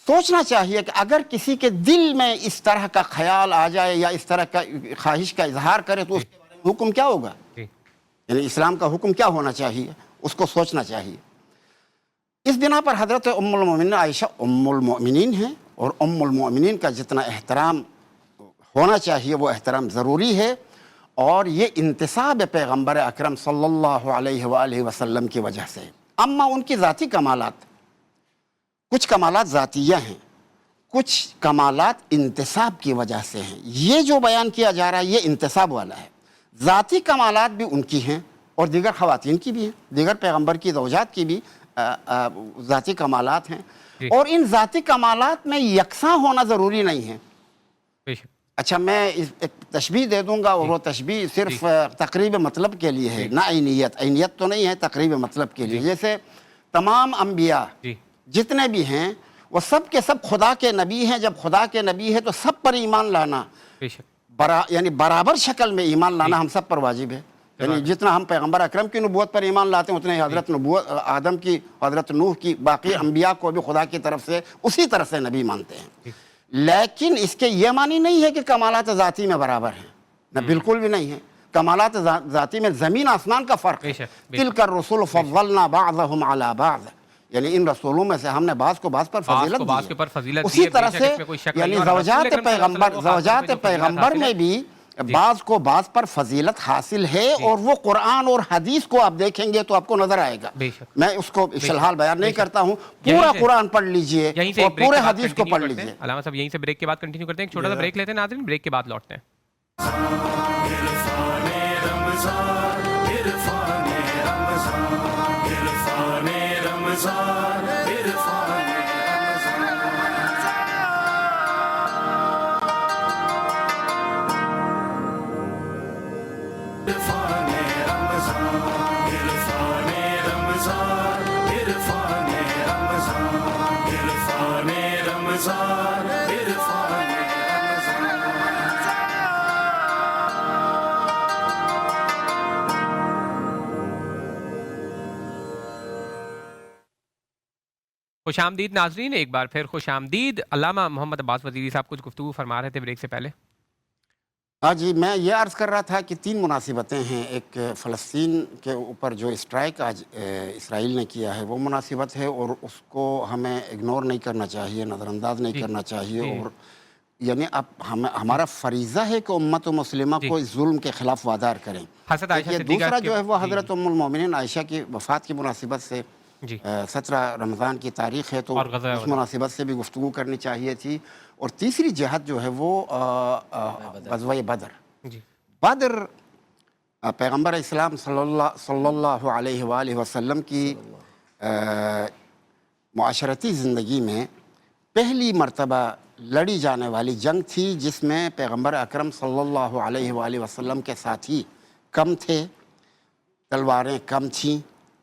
سوچنا چاہیے کہ اگر کسی کے دل میں اس طرح کا خیال آ جائے یا اس طرح کا خواہش کا اظہار کرے تو اس کے بارے میں حکم کیا ہوگا، یعنی اسلام کا حکم کیا ہونا چاہیے، اس کو سوچنا چاہیے۔ اس بنا پر حضرت ام المؤمنین عائشہ ام المؤمنین ہیں، اور ام المؤمنین کا جتنا احترام ہونا چاہیے وہ احترام ضروری ہے، اور یہ انتساب پیغمبر اکرم صلی اللہ علیہ وآلہ وسلم کی وجہ سے۔ اما ان کی ذاتی کمالات، کچھ کمالات ذاتیہ ہیں، کچھ کمالات انتساب کی وجہ سے ہیں۔ یہ جو بیان کیا جا رہا ہے یہ انتساب والا ہے۔ ذاتی کمالات بھی ان کی ہیں اور دیگر خواتین کی بھی ہیں، دیگر پیغمبر کی زوجات کی بھی ذاتی کمالات ہیں، اور ان ذاتی کمالات میں یکساں ہونا ضروری نہیں ہے۔ اچھا، میں ایک تشبیہ دے دوں گا، اور وہ تشبیہ صرف تقریب مطلب کے لیے ہے، نہ عینیت تو نہیں ہے، تقریب مطلب کے لیے۔ جیسے تمام انبیاء جتنے بھی ہیں وہ سب کے سب خدا کے نبی ہیں، جب خدا کے نبی ہے تو سب پر ایمان لانا یعنی برابر شکل میں ایمان لانا ہم سب پر واجب ہے، یعنی جتنا ہم پیغمبر اکرم کی نبوت پر ایمان لاتے ہیں اتنے ہی حضرت آدم کی، حضرت نوح کی، باقی انبیاء کو بھی خدا کی طرف سے اسی طرح سے نبی مانتے ہیں۔ لیکن اس کے یہ معنی نہیں ہے کہ کمالات ذاتی میں برابر ہیں، نہ بالکل بھی نہیں ہے۔ کمالات ذاتی میں زمین آسمان کا فرق ہے۔ تلک الرسل فضلنا بعضهم علی بعض، یعنی ان رسولوں میں سے ہم نے بعض کو بعض پر فضیلت دی ہے۔ اسی طرح سے یعنی زوجات پیغمبر میں بھی بعض کو بعض پر فضیلت حاصل ہے، اور وہ قرآن اور حدیث کو آپ دیکھیں گے تو آپ کو نظر آئے گا۔ میں اس کو فی الحال بیان نہیں کرتا ہوں، پورا قرآن پڑھ لیجئے اور پورے حدیث کو پڑھ لیجئے۔ علامہ صاحب یہیں سے بریک کے بعد کنٹینیو کرتے ہیں، ایک چھوٹا سا بریک لیتے ہیں ناظرین، بریک کے بعد لوٹتے ہیں۔ خوش آمدید ناظرین، ایک بار پھر خوش آمدید۔ علامہ محمد عباس وزیری صاحب کچھ گفتگو فرما رہے تھے بریک سے پہلے۔ ہاں جی، میں یہ عرض کر رہا تھا کہ تین مناسبتیں ہیں۔ ایک فلسطین کے اوپر جو اسٹرائک آج اسرائیل نے کیا ہے وہ مناسبت ہے، اور اس کو ہمیں اگنور نہیں کرنا چاہیے، نظر انداز نہیں کرنا چاہیے، اور یعنی اب ہمارا فریضہ ہے کہ امت مسلمہ کو اس ظلم کے خلاف وادار کریں۔ دوسرا جو ہے وہ حضرت ام المومنین عائشہ کی وفات کی مناسبت سے 17 رمضان کی تاریخ ہے، تو اس مناسبت سے بھی گفتگو کرنی چاہیے تھی۔ اور تیسری جہت جو ہے وہ غزوہ بدر۔ بدر پیغمبر اسلام صلی اللہ علیہ وآلہ وسلم کی معاشرتی زندگی میں پہلی مرتبہ لڑی جانے والی جنگ تھی جس میں پیغمبر اکرم صلی اللہ علیہ وآلہ وسلم کے ساتھی کم تھے، تلواریں کم تھیں،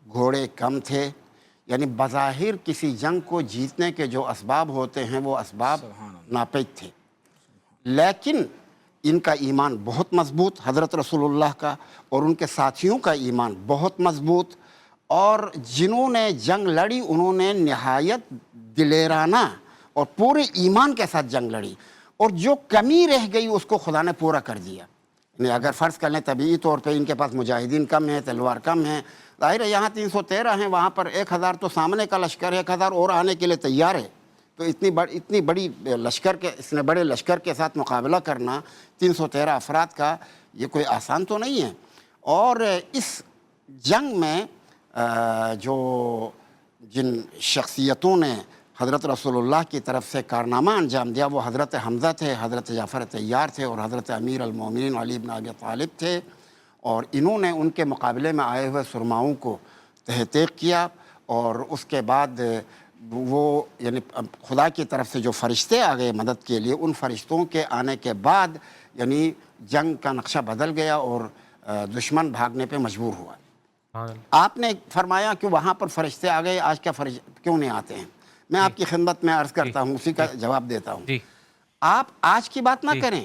گھوڑے کم تھے، یعنی بظاہر کسی جنگ کو جیتنے کے جو اسباب ہوتے ہیں وہ اسباب ناپید تھے، لیکن ان کا ایمان بہت مضبوط، حضرت رسول اللہ کا اور ان کے ساتھیوں کا ایمان بہت مضبوط، اور جنہوں نے جنگ لڑی انہوں نے نہایت دلیرانہ اور پورے ایمان کے ساتھ جنگ لڑی، اور جو کمی رہ گئی اس کو خدا نے پورا کر دیا۔ یعنی اگر فرض کر لیں طبعی طور پہ ان کے پاس مجاہدین کم ہیں، تلوار کم ہیں، ظاہر ہے یہاں 313 ہیں، وہاں پر 1000 تو سامنے کا لشکر ہے، 1000 اور آنے کے لیے تیار ہے، تو اتنی بڑی لشکر کے اتنے بڑے لشکر کے ساتھ مقابلہ کرنا 313 افراد کا یہ کوئی آسان تو نہیں ہے۔ اور اس جنگ میں جن شخصیتوں نے حضرت رسول اللہ کی طرف سے کارنامہ انجام دیا وہ حضرت حمزہ تھے، حضرت جعفر طیار تھے اور حضرت امیر المومنین علی بن ابی طالب تھے، اور انہوں نے ان کے مقابلے میں آئے ہوئے سرماؤں کو تحقیق کیا، اور اس کے بعد وہ یعنی خدا کی طرف سے جو فرشتے آ گئے مدد کے لیے، ان فرشتوں کے آنے کے بعد یعنی جنگ کا نقشہ بدل گیا اور دشمن بھاگنے پہ مجبور ہوا۔ آپ نے فرمایا کہ وہاں پر فرشتے آ گئے، آج کیا کیوں نہیں آتے ہیں؟ میں آپ کی خدمت میں عرض کرتا ہوں، اسی کا جواب دیتا ہوں۔ آپ آج کی بات نہ کریں،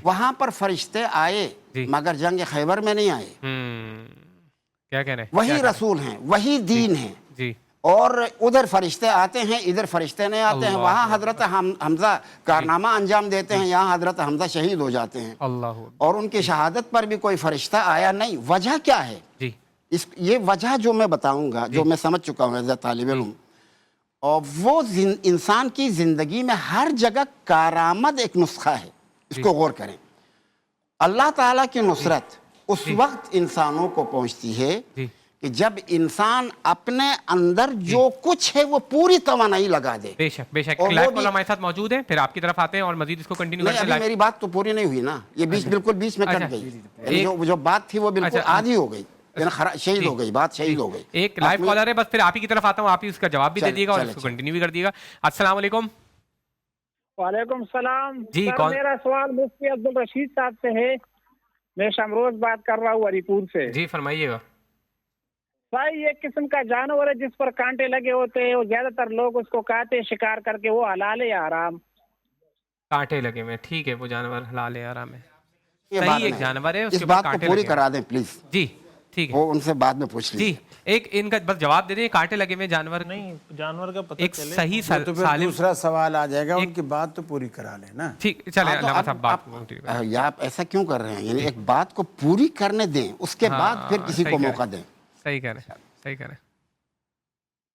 وہاں پر فرشتے آئے مگر جنگ خیبر میں نہیں آئے۔ کیا کہہ رہے ہیں؟ وہی رسول ہیں، وہی دین ہیں، اور ادھر فرشتے آتے ہیں، ادھر فرشتے نہیں آتے ہیں۔ وہاں حضرت حمزہ کارنامہ انجام دیتے ہیں، یہاں حضرت حمزہ شہید ہو جاتے ہیں، اور ان کی شہادت پر بھی کوئی فرشتہ آیا نہیں۔ وجہ کیا ہے؟ یہ وجہ جو میں بتاؤں گا، جو میں سمجھ چکا ہوں ایز اے طالب علم، اور وہ انسان کی زندگی میں ہر جگہ کارآمد ایک نسخہ ہے، اس کو غور کریں۔ اللہ تعالیٰ کی نصرت اس وقت انسانوں کو پہنچتی ہے کہ جب انسان اپنے اندر جو کچھ ہے وہ پوری توانائی لگا دے۔ بے شک بے شک۔ لائف کال ہمارے ساتھ موجود ہیں، پھر آپ کی طرف آتے ہیں اور مزید اس کو کنٹینیو کرتے ہیں۔ ابھی میری بات تو پوری نہیں ہوئی نا، یہ بالکل بیچ میں کٹ گئی، جو بات تھی وہ بالکل آدھی ہو گئی، شہید ہو گئی، بات شہید ہو گئی۔ ایک لائیو کالر ہے، بس پھر آپ ہی کی طرف آتا ہوں، آپ ہی اس کا جواب بھی دے دیے گا اور اس کو کنٹینیو بھی کر دیے گا۔ السلام علیکم۔ وعلیکم السلام جی، سر، میرا سوال مفتی عبدالرشید صاحب سے ہے۔ میں شمروز بات کر رہا ہوں علی پور سے۔ جی فرمائیے گا۔ بھائی یہ قسم کا جانور ہے جس پر کانٹے لگے ہوتے ہیں، وہ زیادہ تر لوگ اس کو کھاتے شکار کر کے، وہ حلال ہے یا حرام؟ کانٹے لگے ہوئے، ٹھیک ہے، وہ جانور حلال ہے حرام ہے، صحیح ایک جانور ہے، اس بات کو پوری کرا دیں پلیز۔ جی ٹھیک ہے، وہ ان سے بعد میں پوچھ لیجیے۔ جی ایک ان کا بس جواب دے دیں، کانٹے لگے ہوئے جانور نہیں، جانور کا پتہ ایک چلے صحیح تو پھر سالم۔ دوسرا سوال آ جائے گا، ان کی بات تو پوری کرا لیں نا۔ ٹھیک چلیں علامہ صاحب بات۔ یا آپ ایسا کیوں کر رہے ہیں؟ یعنی ایک بات کو پوری کرنے دیں، اس کے بعد پھر کسی کو موقع دیں۔ صحیح کہہ رہے ہیں، صحیح کہہ رہے ہیں۔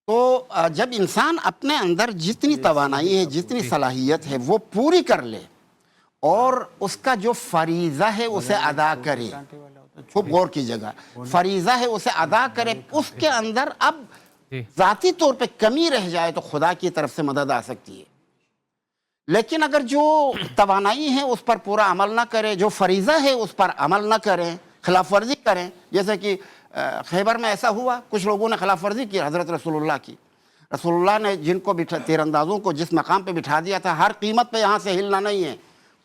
تو جب انسان اپنے اندر جتنی توانائی ہے، جتنی صلاحیت ہے وہ پوری کر لے اور اس کا جو فریضہ ہے اسے ادا کرے، خوب غور کیجیے گا، فریضہ ہے اسے ادا کرے، اس کے اندر اب ذاتی طور پہ کمی رہ جائے تو خدا کی طرف سے مدد آ سکتی ہے۔ لیکن اگر جو توانائی ہے اس پر پورا عمل نہ کرے، جو فریضہ ہے اس پر عمل نہ کریں، خلاف ورزی کریں، جیسے کہ خیبر میں ایسا ہوا، کچھ لوگوں نے خلاف ورزی کی حضرت رسول اللہ کی۔ رسول اللہ نے جن کو تیر اندازوں کو جس مقام پہ بٹھا دیا تھا، ہر قیمت پہ یہاں سے ہلنا نہیں ہے،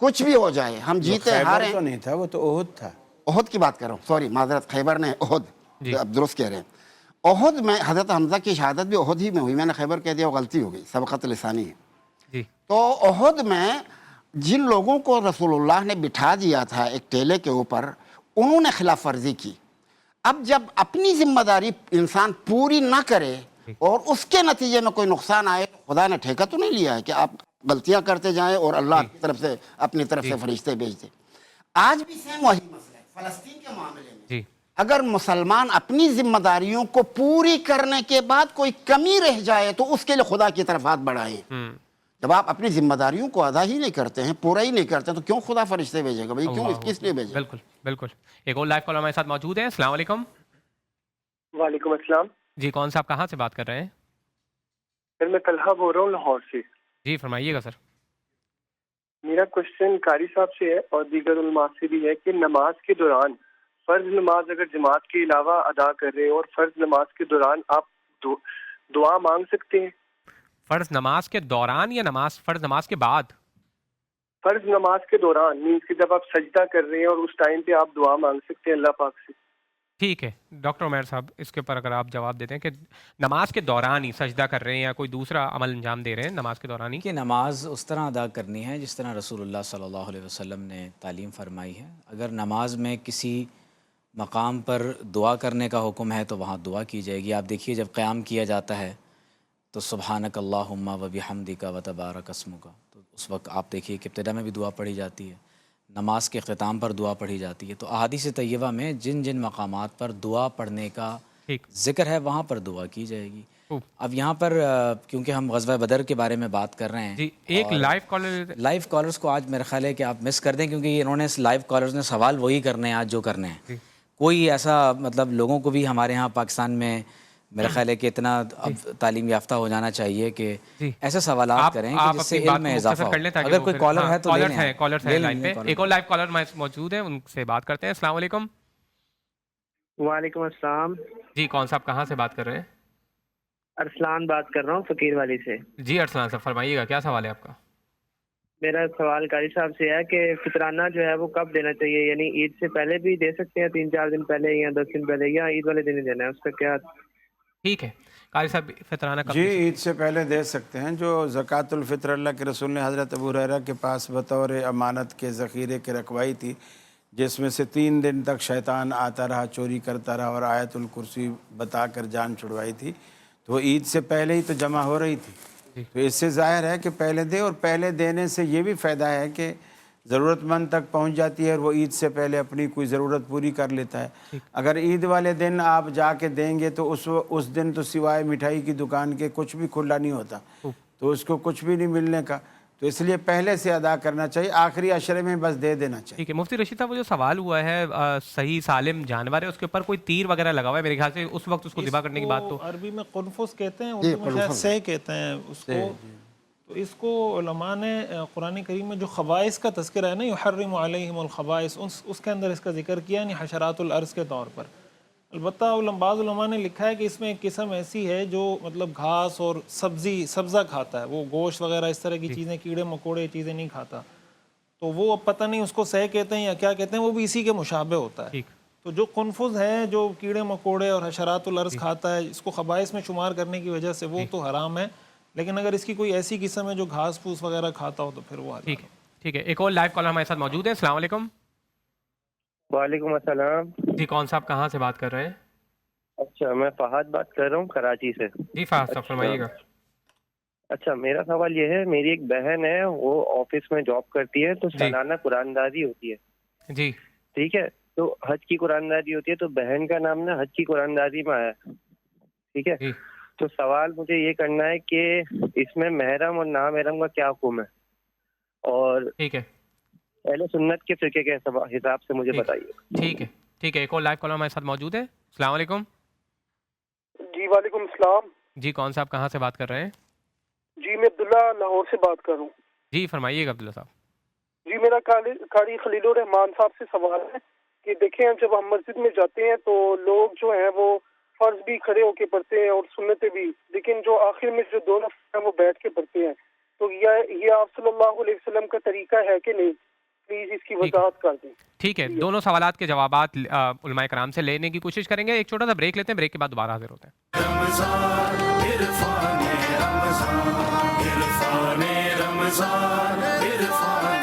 کچھ بھی ہو جائے، ہم جیتے ہاریں۔ تو نہیں تھا، وہ تو احد تھا۔ احد کی بات کر رہا ہوں، سوری معذرت، خیبر نے احد، اب درست کہہ رہے ہیں۔ احد میں حضرت حمزہ کی شہادت بھی احد ہی میں ہوئی، میں نے خیبر کہہ دیا، وہ غلطی ہو گئی، سبقت لسانی ہے۔ تو احد میں جن لوگوں کو رسول اللہ نے بٹھا دیا تھا ایک ٹیلے کے اوپر، انہوں نے خلاف ورزی کی۔ اب جب اپنی ذمہ داری انسان پوری نہ کرے اور اس کے نتیجے میں کوئی نقصان آئے، خدا نے ٹھیکہ تو نہیں لیا ہے کہ آپ غلطیاں کرتے جائیں اور اللہ کی طرف سے اپنی طرف سے فرشتے بھیجتے۔ آج بھی سیم وہی مسئلہ ہے فلسطین کے معاملے میں۔ اگر مسلمان اپنی ذمہ داریوں کو پوری کرنے کے بعد کوئی کمی رہ جائے تو اس کے لیے خدا کی طرف ہاتھ بڑھائیں۔ جب آپ اپنی ذمہ داریوں کو ادا ہی نہیں کرتے ہیں، پورا ہی نہیں کرتے ہیں، تو کیوں خدا فرشتے بھیجے گا بھائی؟ کیوں، کس لیے بھیجے گا؟ بالکل بالکل۔ ایک اور لائیو کال ہمارے ساتھ موجود ہے۔ السلام علیکم۔ وعلیکم السلام۔ جی کون صاحب کہاں سے بات کر رہے ہیں؟ سر میں طلحہ بول رہا ہوں لاہور سے۔ جی فرمائیے گا سر۔ میرا کوشچن قاری صاحب سے ہے اور دیگر علماء سے بھی ہے کہ نماز کے دوران فرض نماز اگر جماعت کے علاوہ ادا کر رہے ہیں اور فرض نماز کے دوران آپ دعا مانگ سکتے ہیں؟ فرض نماز کے دوران یا فرض نماز کے بعد؟ فرض نماز کے دوران مینس کہ جب آپ سجدہ کر رہے ہیں اور اس ٹائم پہ آپ دعا مانگ سکتے ہیں اللہ پاک سے. ٹھیک ہے ڈاکٹر عمیر صاحب، اس کے اوپر اگر آپ جواب دیتے ہیں کہ نماز کے دوران ہی سجدہ کر رہے ہیں یا کوئی دوسرا عمل انجام دے رہے ہیں نماز کے دوران ہی. کہ نماز اس طرح ادا کرنی ہے جس طرح رسول اللہ صلی اللہ علیہ وسلم نے تعلیم فرمائی ہے. اگر نماز میں کسی مقام پر دعا کرنے کا حکم ہے تو وہاں دعا کی جائے گی. آپ دیکھیے جب قیام کیا جاتا ہے تو سبحانک اللہم و بحمدک و تبارک اسمک، تو اس وقت آپ دیکھیے کہ ابتدا میں بھی دعا پڑھی جاتی ہے، نماز کے اختتام پر دعا پڑھی جاتی ہے. تو احادیث طیبہ میں جن جن مقامات پر دعا پڑھنے کا ذکر ہے وہاں پر دعا کی جائے گی. اب یہاں پر کیونکہ ہم غزوہ بدر کے بارے میں بات کر رہے ہیں جی، ایک لائیو کالرز کو آج میرا خیال ہے کہ آپ مس کر دیں، کیونکہ انہوں نے لائیو کالرز نے سوال وہی کرنے ہیں آج جو کرنے ہیں. کوئی ایسا مطلب لوگوں کو بھی ہمارے ہاں پاکستان میں میرا خیال ہے کہ اتنا اب تعلیم یافتہ ہو جانا چاہیے کہ ایسے سوالات کریں کہ جس سے علم میں اضافہ ہو. اگر کوئی کالر ہے تو لائن پہ ایک اور لائیو کالر موجود ہے، ان سے بات کرتے ہیں. السلام علیکم. وعلیکم السلام. جی کون صاحب کہاں سے بات کر رہے ہیں؟ ارسلان بات کر رہا ہوں فقیر والی سے. جی ارسلان صاحب فرمائیے گا، کیا سوال ہے آپ کا؟ میرا سوال قاری صاحب سے ہے کہ فطرانہ جو ہے وہ کب دینا چاہیے؟ یعنی عید سے پہلے بھی دے سکتے ہیں 3-4 دن پہلے یا 10 دن پہلے، یا عید والے دن ہی دینا ہے؟ اس کا کیا؟ ٹھیک ہے قاری صاحب، فطرانہ کب؟ جی عید سے پہلے دے سکتے ہیں. جو زکوٰۃ الفطر اللہ کے رسول نے حضرت ابو ہریرہ کے پاس بطور امانت کے ذخیرے کے رکھوائی تھی، جس میں سے 3 دن تک شیطان آتا رہا، چوری کرتا رہا اور آیت الکرسی بتا کر جان چھڑوائی تھی، تو وہ عید سے پہلے ہی تو جمع ہو رہی تھی. تو اس سے ظاہر ہے کہ پہلے دے، اور پہلے دینے سے یہ بھی فائدہ ہے کہ ضرورت مند تک پہنچ جاتی ہے اور وہ عید سے پہلے اپنی کوئی ضرورت پوری کر لیتا ہے. اگر عید والے دن آپ جا کے دیں گے تو اس دن تو سوائے مٹھائی کی دکان کے کچھ بھی کھلا نہیں ہوتا، تو اس کو کچھ بھی نہیں ملنے کا. تو اس لیے پہلے سے ادا کرنا چاہیے، آخری عشرے میں بس دے دینا چاہیے. ٹھیک ہے مفتی رشید صاحب، وہ جو سوال ہوا ہے صحیح سالم جانور ہے، اس کے اوپر کوئی تیر وغیرہ لگا ہوا ہے میرے خیال سے، اس وقت اس کو ذبح کرنے کی بات تو عربی میں قنفس کہتے ہیں، اردو میں شاید سہ کہتے ہیں اس کو. تو اس کو علماء نے قرآن کریم میں جو خبائث کا تذکرہ ہے نا، یحرم علیہم الخبائث، اس کے اندر اس کا ذکر کیا، یعنی حشرات الارض کے طور پر. البتہ بعض علماء نے لکھا ہے کہ اس میں ایک قسم ایسی ہے جو مطلب گھاس اور سبزہ کھاتا ہے، وہ گوشت وغیرہ اس طرح کی چیزیں، کیڑے مکوڑے چیزیں نہیں کھاتا. تو وہ اب پتہ نہیں اس کو سہ کہتے ہیں یا کیا کہتے ہیں، وہ بھی اسی کے مشابہ ہوتا ہے. تو جو قنفذ ہے جو کیڑے مکوڑے اور حشرات الارض کھاتا ہے، اس کو خبائث میں شمار کرنے کی وجہ سے وہ تو حرام ہے. لیکن اگر اس کی کوئی ایسی قسم ہے جو گھاس پھوس وغیرہ کھاتا ہو تو پھر وہ حرام ہے. ٹھیک ہے ایک اور لائیو کالر ہمارے ساتھ موجود ہے. السلام علیکم. وعلیکم السلام. جی کون صاحب کہاں سے بات کر رہے ہیں؟ اچھا میں فہد بات کر رہا ہوں کراچی سے. جی فہد صاحب فرمائیے گا. اچھا میرا سوال یہ ہے، میری ایک بہن ہے، وہ آفس میں جاب کرتی ہے، تو سالانہ قرآن دازی ہوتی ہے. جی ٹھیک ہے، تو حج کی قرآن دازی ہوتی ہے، تو بہن کا نام نا حج کی قرآن دازی میں آیا. ٹھیک ہے، تو سوال مجھے یہ کرنا ہے کہ اس میں محرم اور نامحرم کا کیا حکم ہے، اور ٹھیک ہے اہل سنت کے فرقے کے حساب سے مجھے بتائیے. ٹھیک ہے ٹھیک ہے ایک اور لائیو کالر ہمارے ساتھ موجود ہے. السلام علیکم. جی وعلیکم السلام. جی کون صاحب کہاں سے بات کر رہے ہیں؟ جی میں عبداللہ لاہور سے بات کر رہا ہوں. جی فرمائیے گا عبداللہ صاحب. جی میرا قاری خلیل الرحمان صاحب سے سوال ہے کہ دیکھیں جب ہم مسجد میں جاتے ہیں تو لوگ جو ہیں وہ فرض بھی کھڑے ہو کے پڑھتے ہیں اور سنتیں بھی، لیکن جو آخر میں جو 2 نفر ہیں وہ بیٹھ کے پڑھتے ہیں. تو یہ آپ صلی اللہ علیہ وسلم کا طریقہ ہے کہ نہیں؟ پلیز اس کی وضاحت کر دیں. ٹھیک ہے دونوں سوالات کے جوابات علماء کرام سے لینے کی کوشش کریں گے. ایک چھوٹا سا بریک لیتے ہیں، بریک کے بعد دوبارہ حاضر ہوتے ہیں. رمضان عرفان رمضان عرفان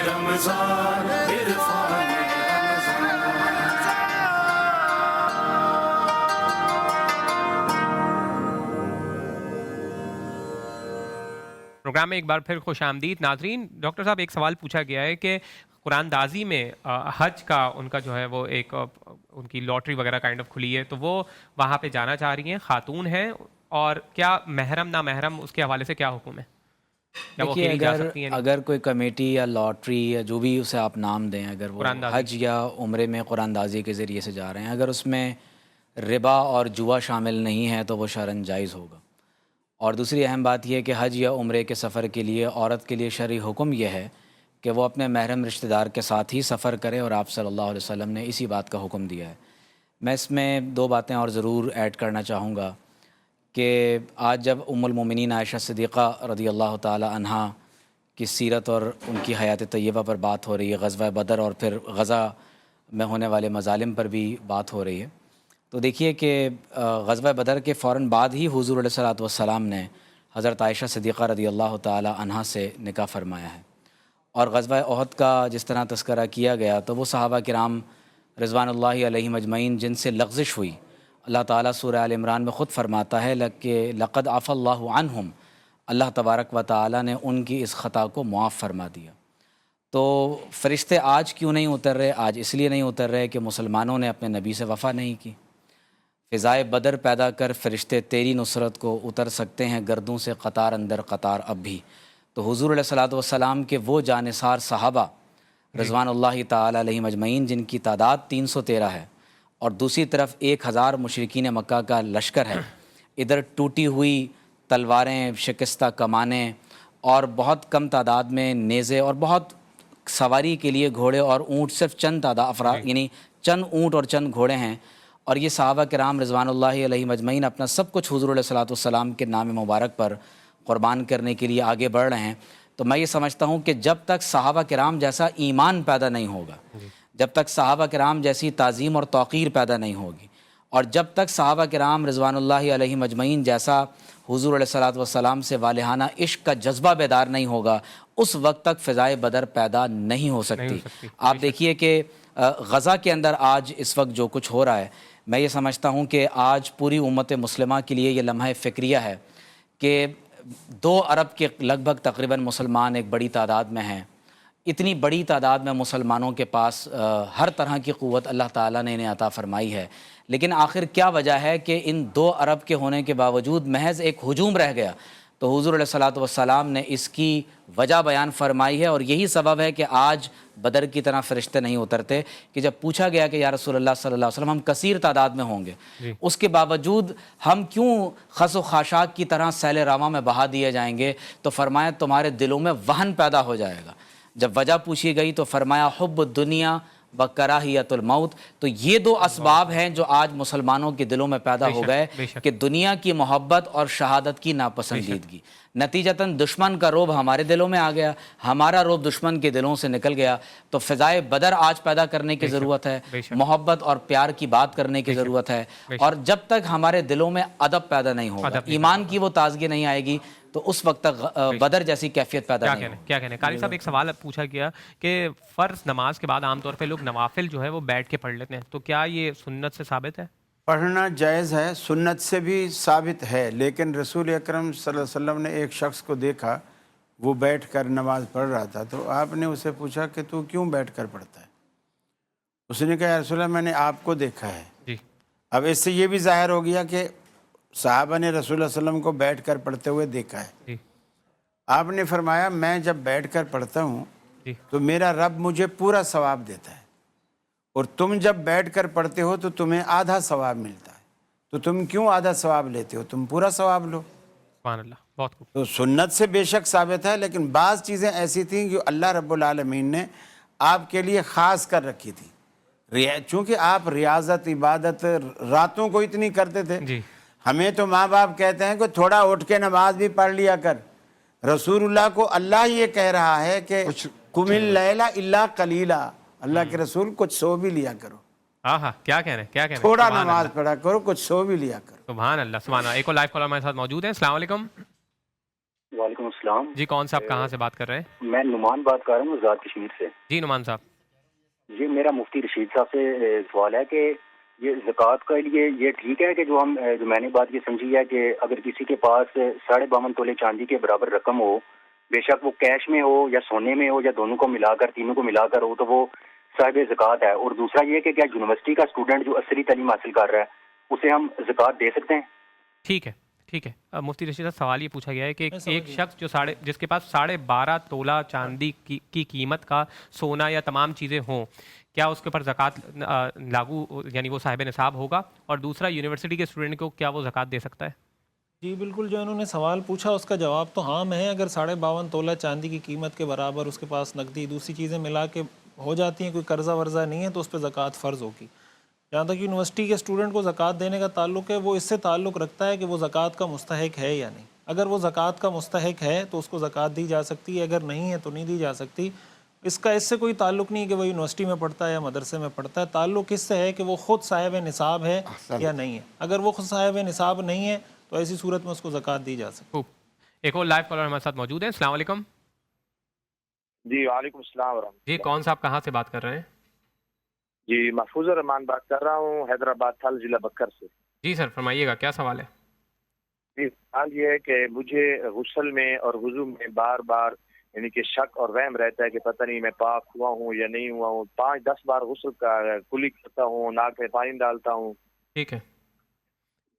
رمضان عرفان پروگرام میں ایک بار پھر خوش آمدید ناظرین. ڈاکٹر صاحب ایک سوال پوچھا گیا ہے کہ قرآن دازی میں حج کا ان کا جو ہے وہ ایک ان کی لاٹری وغیرہ کائنڈ آف کھلی ہے، تو وہ وہاں پہ جانا چاہ رہی ہیں، خاتون ہیں، اور کیا محرم نامحرم اس کے حوالے سے کیا حکم ہے؟ دیکھیے اگر کوئی کمیٹی یا لاٹری یا جو بھی اسے آپ نام دیں، اگر وہ حج یا عمرے میں قرآن دازی کے ذریعے سے جا رہے ہیں، اگر اس میں ربا اور جوا شامل نہیں ہے تو وہ شرعاً جائز ہوگا۔ اور دوسری اہم بات یہ ہے کہ حج یا عمرے کے سفر کے لیے عورت کے لیے شرعی حکم یہ ہے کہ وہ اپنے محرم رشتہ دار کے ساتھ ہی سفر کرے، اور آپ صلی اللہ علیہ وسلم نے اسی بات کا حکم دیا ہے۔ میں اس میں 2 باتیں اور ضرور ایڈ کرنا چاہوں گا کہ آج جب ام المومنین عائشہ صدیقہ رضی اللہ تعالی عنہا کی سیرت اور ان کی حیات طیبہ پر بات ہو رہی ہے، غزوہ بدر اور پھر غزہ میں ہونے والے مظالم پر بھی بات ہو رہی ہے، تو دیکھیے کہ غزوہ بدر کے فوراً بعد ہی حضور علیہ الصلوۃ والسلام نے حضرت عائشہ صدیقہ رضی اللہ تعالی عنہا سے نکاح فرمایا ہے۔ اور غزوہ احد کا جس طرح تذکرہ کیا گیا تو وہ صحابہ کرام رضوان اللہ علیہم اجمعین جن سے لغزش ہوئی، اللہ تعالیٰ سورہ آل عمران میں خود فرماتا ہے کہ لقد عفا اللہ عنہم، اللہ تبارک و تعالیٰ نے ان کی اس خطا کو معاف فرما دیا۔ تو فرشتے آج کیوں نہیں اتر رہے؟ آج اس لیے نہیں اتر رہے کہ مسلمانوں نے اپنے نبی سے وفا نہیں کی۔ فضائے بدر پیدا کر فرشتے تیری نصرت کو اتر سکتے ہیں گردوں سے قطار اندر قطار اب بھی۔ تو حضور علیہ الصلوۃ والسلام کے وہ جانثار صحابہ رضوان اللہ تعالی علیہم اجمعین جن کی تعداد 313 ہے، اور دوسری طرف 1000 مشرکین مکہ کا لشکر ہے، ادھر ٹوٹی ہوئی تلواریں، شکستہ کمانیں، اور بہت کم تعداد میں نیزے، اور بہت سواری کے لیے گھوڑے اور اونٹ، صرف چند تعداد افراد یعنی چند اونٹ اور چند گھوڑے ہیں، اور یہ صحابہ کرام رضوان اللہ علیہم اجمعین اپنا سب کچھ حضور علیہ الصلوۃ والسلام کے نام مبارک پر قربان کرنے کے لیے آگے بڑھ رہے ہیں۔ تو میں یہ سمجھتا ہوں کہ جب تک صحابہ کرام جیسا ایمان پیدا نہیں ہوگا، جب تک صحابہ کرام جیسی تعظیم اور توقیر پیدا نہیں ہوگی، اور جب تک صحابہ کرام رضوان اللہ علیہم اجمعین جیسا حضور علیہ الصلوۃ والسلام سے والہانہ عشق کا جذبہ بیدار نہیں ہوگا، اس وقت تک فضائے بدر پیدا نہیں ہو سکتی۔ آپ دیکھیے کہ غزہ کے اندر آج اس وقت جو کچھ ہو رہا ہے، میں یہ سمجھتا ہوں کہ آج پوری امت مسلمہ کے لیے یہ لمحہ فکریہ ہے کہ 2 ارب کے لگ بھگ تقریباً مسلمان ایک بڑی تعداد میں ہیں۔ اتنی بڑی تعداد میں مسلمانوں کے پاس ہر طرح کی قوت اللہ تعالیٰ نے انہیں عطا فرمائی ہے، لیکن آخر کیا وجہ ہے کہ ان 2 ارب کے ہونے کے باوجود محض ایک ہجوم رہ گیا؟ تو حضور علیہ الصلوۃ والسلام نے اس کی وجہ بیان فرمائی ہے، اور یہی سبب ہے کہ آج بدر کی طرح فرشتے نہیں اترتے۔ کہ جب پوچھا گیا کہ یا رسول اللہ صلی اللہ علیہ وسلم ہم کثیر تعداد میں ہوں گے، اس کے باوجود ہم کیوں خس و خاشاک کی طرح سیل رواں میں بہا دیے جائیں گے؟ تو فرمایا تمہارے دلوں میں وہن پیدا ہو جائے گا۔ جب وجہ پوچھی گئی تو فرمایا حب الدنیا و کراہیت الموت۔ تو یہ 2 اسباب ہیں جو آج مسلمانوں کے دلوں میں پیدا ہو گئے کہ دنیا کی محبت اور شہادت کی ناپسندیدگی، نتیجتاً دشمن کا رعب ہمارے دلوں میں آ گیا، ہمارا رعب دشمن کے دلوں سے نکل گیا۔ تو فضائے بدر آج پیدا کرنے کی ضرورت ہے، محبت اور پیار کی بات کرنے کی ضرورت ہے، اور جب تک ہمارے دلوں میں ادب پیدا نہیں ہوگا، ایمان کی وہ تازگی نہیں آئے گی، تو اس وقت تک بدر جیسی کیفیت پیدا نہیں ہوگی۔ کیا کہنے قاری صاحب، ایک سوال پوچھا گیا کہ فرض نماز کے بعد عام طور پہ لوگ نوافل جو ہے وہ بیٹھ کے پڑھ لیتے ہیں، تو کیا یہ سنت سے ثابت ہے؟ پڑھنا جائز ہے، سنت سے بھی ثابت ہے، لیکن رسول اکرم صلی اللہ علیہ وسلم نے ایک شخص کو دیکھا وہ بیٹھ کر نماز پڑھ رہا تھا، تو آپ نے اسے پوچھا کہ تو کیوں بیٹھ کر پڑھتا ہے؟ اس نے کہا یا رسول اللہ میں نے آپ کو دیکھا ہے۔ اب اس سے یہ بھی ظاہر ہو گیا کہ صحابہ نے رسول اللہ صلی اللہ علیہ وسلم کو بیٹھ کر پڑھتے ہوئے دیکھا ہے۔ آپ نے فرمایا میں جب بیٹھ کر پڑھتا ہوں تو میرا رب مجھے پورا ثواب دیتا ہے، اور تم جب بیٹھ کر پڑھتے ہو تو تمہیں آدھا ثواب ملتا ہے، تو تم کیوں آدھا ثواب لیتے ہو؟ تم پورا ثواب لو۔ سبحان اللہ، بہت خوب۔ تو سنت سے بے شک ثابت ہے، لیکن بعض چیزیں ایسی تھیں جو اللہ رب العالمین نے آپ کے لیے خاص کر رکھی تھی، چونکہ آپ ریاضت عبادت راتوں کو اتنی کرتے تھے۔ ہمیں تو ماں باپ کہتے ہیں کہ تھوڑا اٹھ کے نماز بھی پڑھ لیا کر، رسول اللہ کو اللہ یہ کہہ رہا ہے کہ قم اللیل الا قلیلا، اللہ کے رسول کچھ سو بھی لیا کرو۔ کیا کہہ رہے ہیں، کیا کہہ رہے ہیں، تھوڑا نماز پڑھا کرو، کچھ سو بھی لیا کرو۔ سبحان اللہ، سبحان اللہ۔ ایک اور لائیو کالر ہمارے ساتھ موجود ہیں۔ السلام علیکم۔ وعلیکم السلام جی، کون صاحب کہاں سے بات کر رہے ہیں؟ میں نعمان بات کر رہا ہوں آزاد کشمیر سے۔ جی نعمان صاحب۔ جی میرا مفتی رشید صاحب سے سوال ہے کہ یہ زکوٰۃ کے لیے یہ ٹھیک ہے کہ جو میں نے بات یہ سمجھی ہے کہ اگر کسی کے پاس 52.5 تولے چاندی کے برابر رقم ہو، بے شک وہ کیش میں ہو یا سونے میں ہو یا دونوں کو ملا کر، تینوں کو ملا کر ہو، تو وہ صاحب زکوٰۃ ہے۔ اور دوسرا یہ کہ کیا یونیورسٹی کا اسٹوڈنٹ جو عصری تعلیم حاصل کر رہا ہے اسے ہم زکوٰۃ دے سکتے ہیں؟ ٹھیک ہے، ٹھیک ہے مفتی رشید صاحب سوال یہ پوچھا گیا ہے کہ ایک شخص جو جس کے پاس 12.5 تولہ چاندی کی قیمت کا سونا یا تمام چیزیں ہوں، کیا اس کے اوپر زکوٰۃ لاگو یعنی وہ صاحب نصاب ہوگا؟ اور دوسرا یونیورسٹی کے اسٹوڈنٹ کو کیا وہ زکوٰۃ دے سکتا ہے؟ جی بالکل، جو انہوں نے سوال پوچھا اس کا جواب تو ہاں ہے. اگر 52.5 تولہ چاندی کی قیمت کے برابر اس کے پاس نقدی دوسری چیزیں ملا کے ہو جاتی ہیں، کوئی قرضہ ورضہ نہیں ہے، تو اس پہ زکوٰۃ فرض ہوگی. جہاں تک یونیورسٹی کے اسٹوڈنٹ کو زکوٰۃ دینے کا تعلق ہے، وہ اس سے تعلق رکھتا ہے کہ وہ زکوٰۃ کا مستحق ہے یا نہیں. اگر وہ زکوٰۃ کا مستحق ہے تو اس کو زکوٰۃ دی جا سکتی ہے، اگر نہیں ہے تو نہیں دی جا سکتی. اس سے کوئی تعلق نہیں ہے کہ وہ یونیورسٹی میں پڑھتا ہے یا مدرسے میں پڑھتا ہے. تعلق اس سے ہے کہ وہ خود صاحب نصاب ہے یا نہیں ہے. اگر وہ خود صاحب نصاب نہیں ہے تو ایسی صورت میں اس کو زکوٰۃ دی جا سکتی. ایک اور لائیو کالر ہمارے ساتھ موجود ہیں. السلام علیکم. جی وعلیکم السلام ورحمۃ. جی کون صاحب کہاں سے بات کر رہے ہیں؟ جی محفوظ الرحمان بات کر رہا ہوں، حیدرآباد تھل ضلع بکر سے. جی سر فرمائیے گا، کیا سوال ہے؟ جی سوال یہ ہے کہ مجھے غسل میں اور وضو میں بار بار یعنی کہ شک اور وہم رہتا ہے کہ پتہ نہیں میں پاک ہوا ہوں یا نہیں ہوا ہوں. 5-10 بار غسل کا کلی کرتا ہوں، ناک میں پانی ڈالتا ہوں. ٹھیک ہے.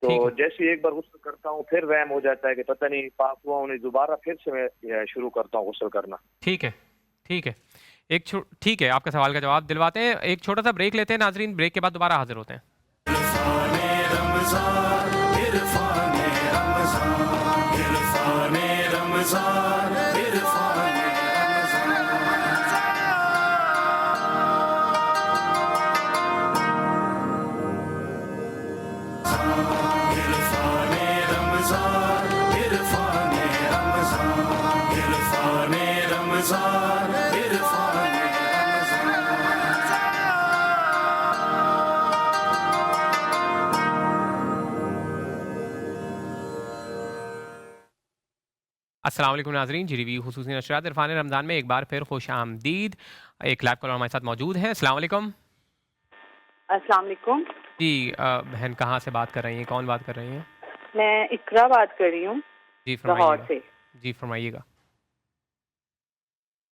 تو جیسے ایک بار غسل کرتا ہوں پھر وہم ہو جاتا ہے کہ پتہ نہیں پاک ہوا ہوں نہیں، دوبارہ پھر سے میں شروع کرتا ہوں غسل کرنا. ٹھیک ہے ٹھیک ہے ٹھیک ہے، آپ کے سوال کا جواب دلواتے ہیں. ایک چھوٹا سا بریک لیتے ہیں ناظرین، بریک کے بعد دوبارہ حاضر ہوتے ہیں. السلام علیکم ناظرین، جی ریویو خصوصی نشریات عرفان رمضان میں ایک بار پھر خوش آمدید. ایک لائیو کالر ہمارے ساتھ موجود ہے. السلام علیکم. السلام علیکم. جی بہن کہاں سے بات کر رہی ہیں، کون بات کر رہی ہیں؟ میں اقرا بات کر رہی ہوں جی لاہور سے. جی فرمائیے گا.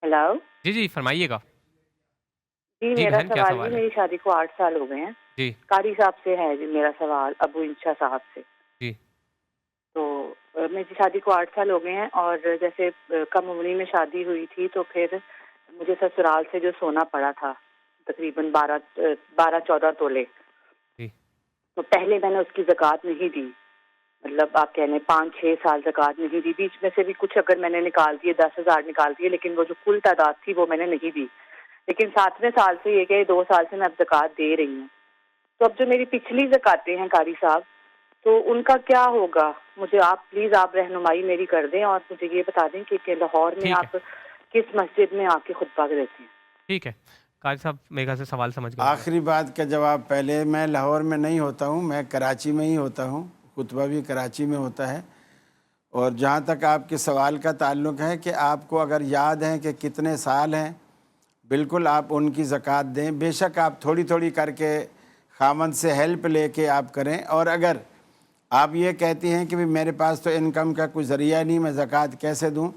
ہیلو. جی فرمائیے گا. جی میرا سوال ہے، میری شادی کو 8 سال ہو گئے ہیں. جی قاری صاحب سے ہے جی میرا سوال، ابو انشا صاحب سے. جی تو میری شادی کو 8 سال ہو گئے ہیں، اور جیسے کم عمری میں شادی ہوئی تھی تو پھر مجھے سسرال سے جو سونا پڑا تھا تقریباً 12-14 تولے، تو پہلے میں نے اس کی زکوٰۃ نہیں دی. مطلب آپ کہنے 5-6 سال زکوٰۃ نہیں دی. بیچ میں سے بھی کچھ اگر میں نے نکال دیے 10,000 نکال دیے، لیکن وہ جو کل تعداد تھی وہ میں نے نہیں دی. لیکن 7ویں سال سے یہ کہ 2 سال سے میں اب زکوٰۃ دے رہی ہوں. تو اب جو میری پچھلی زکوٰتیں ہیں قاری صاحب، تو ان کا کیا ہوگا؟ مجھے آپ پلیز آپ رہنمائی میری کر دیں، اور مجھے یہ بتا دیں کہ لاہور میں آپ کس مسجد میں آ کے خطبہ دیتے ہیں. ٹھیک ہے قاری صاحب، میرے خیال سے سوال سمجھ گئے. آخری بات کا جواب پہلے، میں لاہور میں نہیں ہوتا ہوں، میں کراچی میں ہی ہوتا ہوں، خطبہ بھی کراچی میں ہوتا ہے. اور جہاں تک آپ کے سوال کا تعلق ہے کہ آپ کو اگر یاد ہے کہ کتنے سال ہیں، بالکل آپ ان کی زکوٰۃ دیں. بے شک آپ تھوڑی تھوڑی کر کے خامند سے ہیلپ لے کے آپ کریں. اور اگر آپ یہ کہتی ہیں کہ میرے پاس تو انکم کا کوئی ذریعہ نہیں، میں زکوٰۃ کیسے دوں،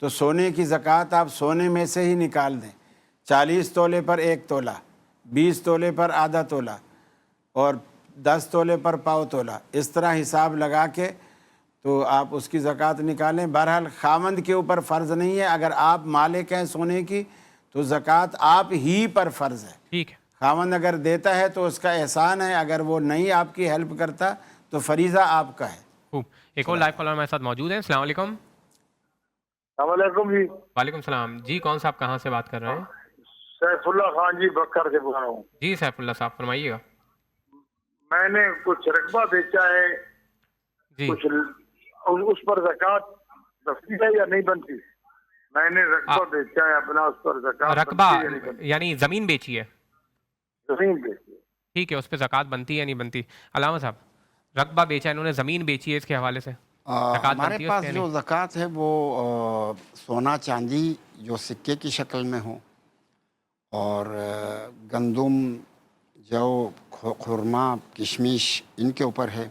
تو سونے کی زکوٰۃ آپ سونے میں سے ہی نکال دیں. 40 تولے پر 1 تولہ، 20 تولے پر آدھا تولہ، اور 10 تولے پر پاؤ تولہ، اس طرح حساب لگا کے تو آپ اس کی زکوٰۃ نکالیں. بہرحال خامند کے اوپر فرض نہیں ہے. اگر آپ مالک ہیں سونے کی تو زکوٰۃ آپ ہی پر فرض ہے. ٹھیک ہے. خامند اگر دیتا ہے تو اس کا احسان ہے، اگر وہ نہیں آپ کی ہیلپ کرتا تو فریضہ آپ کا ہے. خوب. ایک اور لائیو کالر ہمارے ساتھ موجود ہیں. السلام علیکم. السلام علیکم جی. وعلیکم السلام. جی کون صاحب کہاں سے بات کر رہے ہیں؟ سیف اللہ خان جی بکر سے بول رہا ہوں. جی سیف اللہ صاحب فرمائیے گا. میں نے کچھ رقبہ بیچا ہے جی، کچھ اس پر زکوٰۃ بنتی ہے یا نہیں بنتی؟ میں نے رقبہ بیچا ہے اپنا، اس پر زکوٰۃ رقبہ یعنی زمین بیچی ہے؟ زمین بیچی ہے. ٹھیک ہے، اس پہ زکوٰۃ بنتی ہے یا نہیں بنتی؟ علامہ صاحب رقبہ بیچا ہے انہوں نے، زمین بیچی ہے، اس کے حوالے سے ہمارے پاس جو زکوٰۃ ہے وہ سونا چاندی جو سکے کی شکل میں ہو، اور گندم، جو، خرما، کشمش، ان کے اوپر ہے،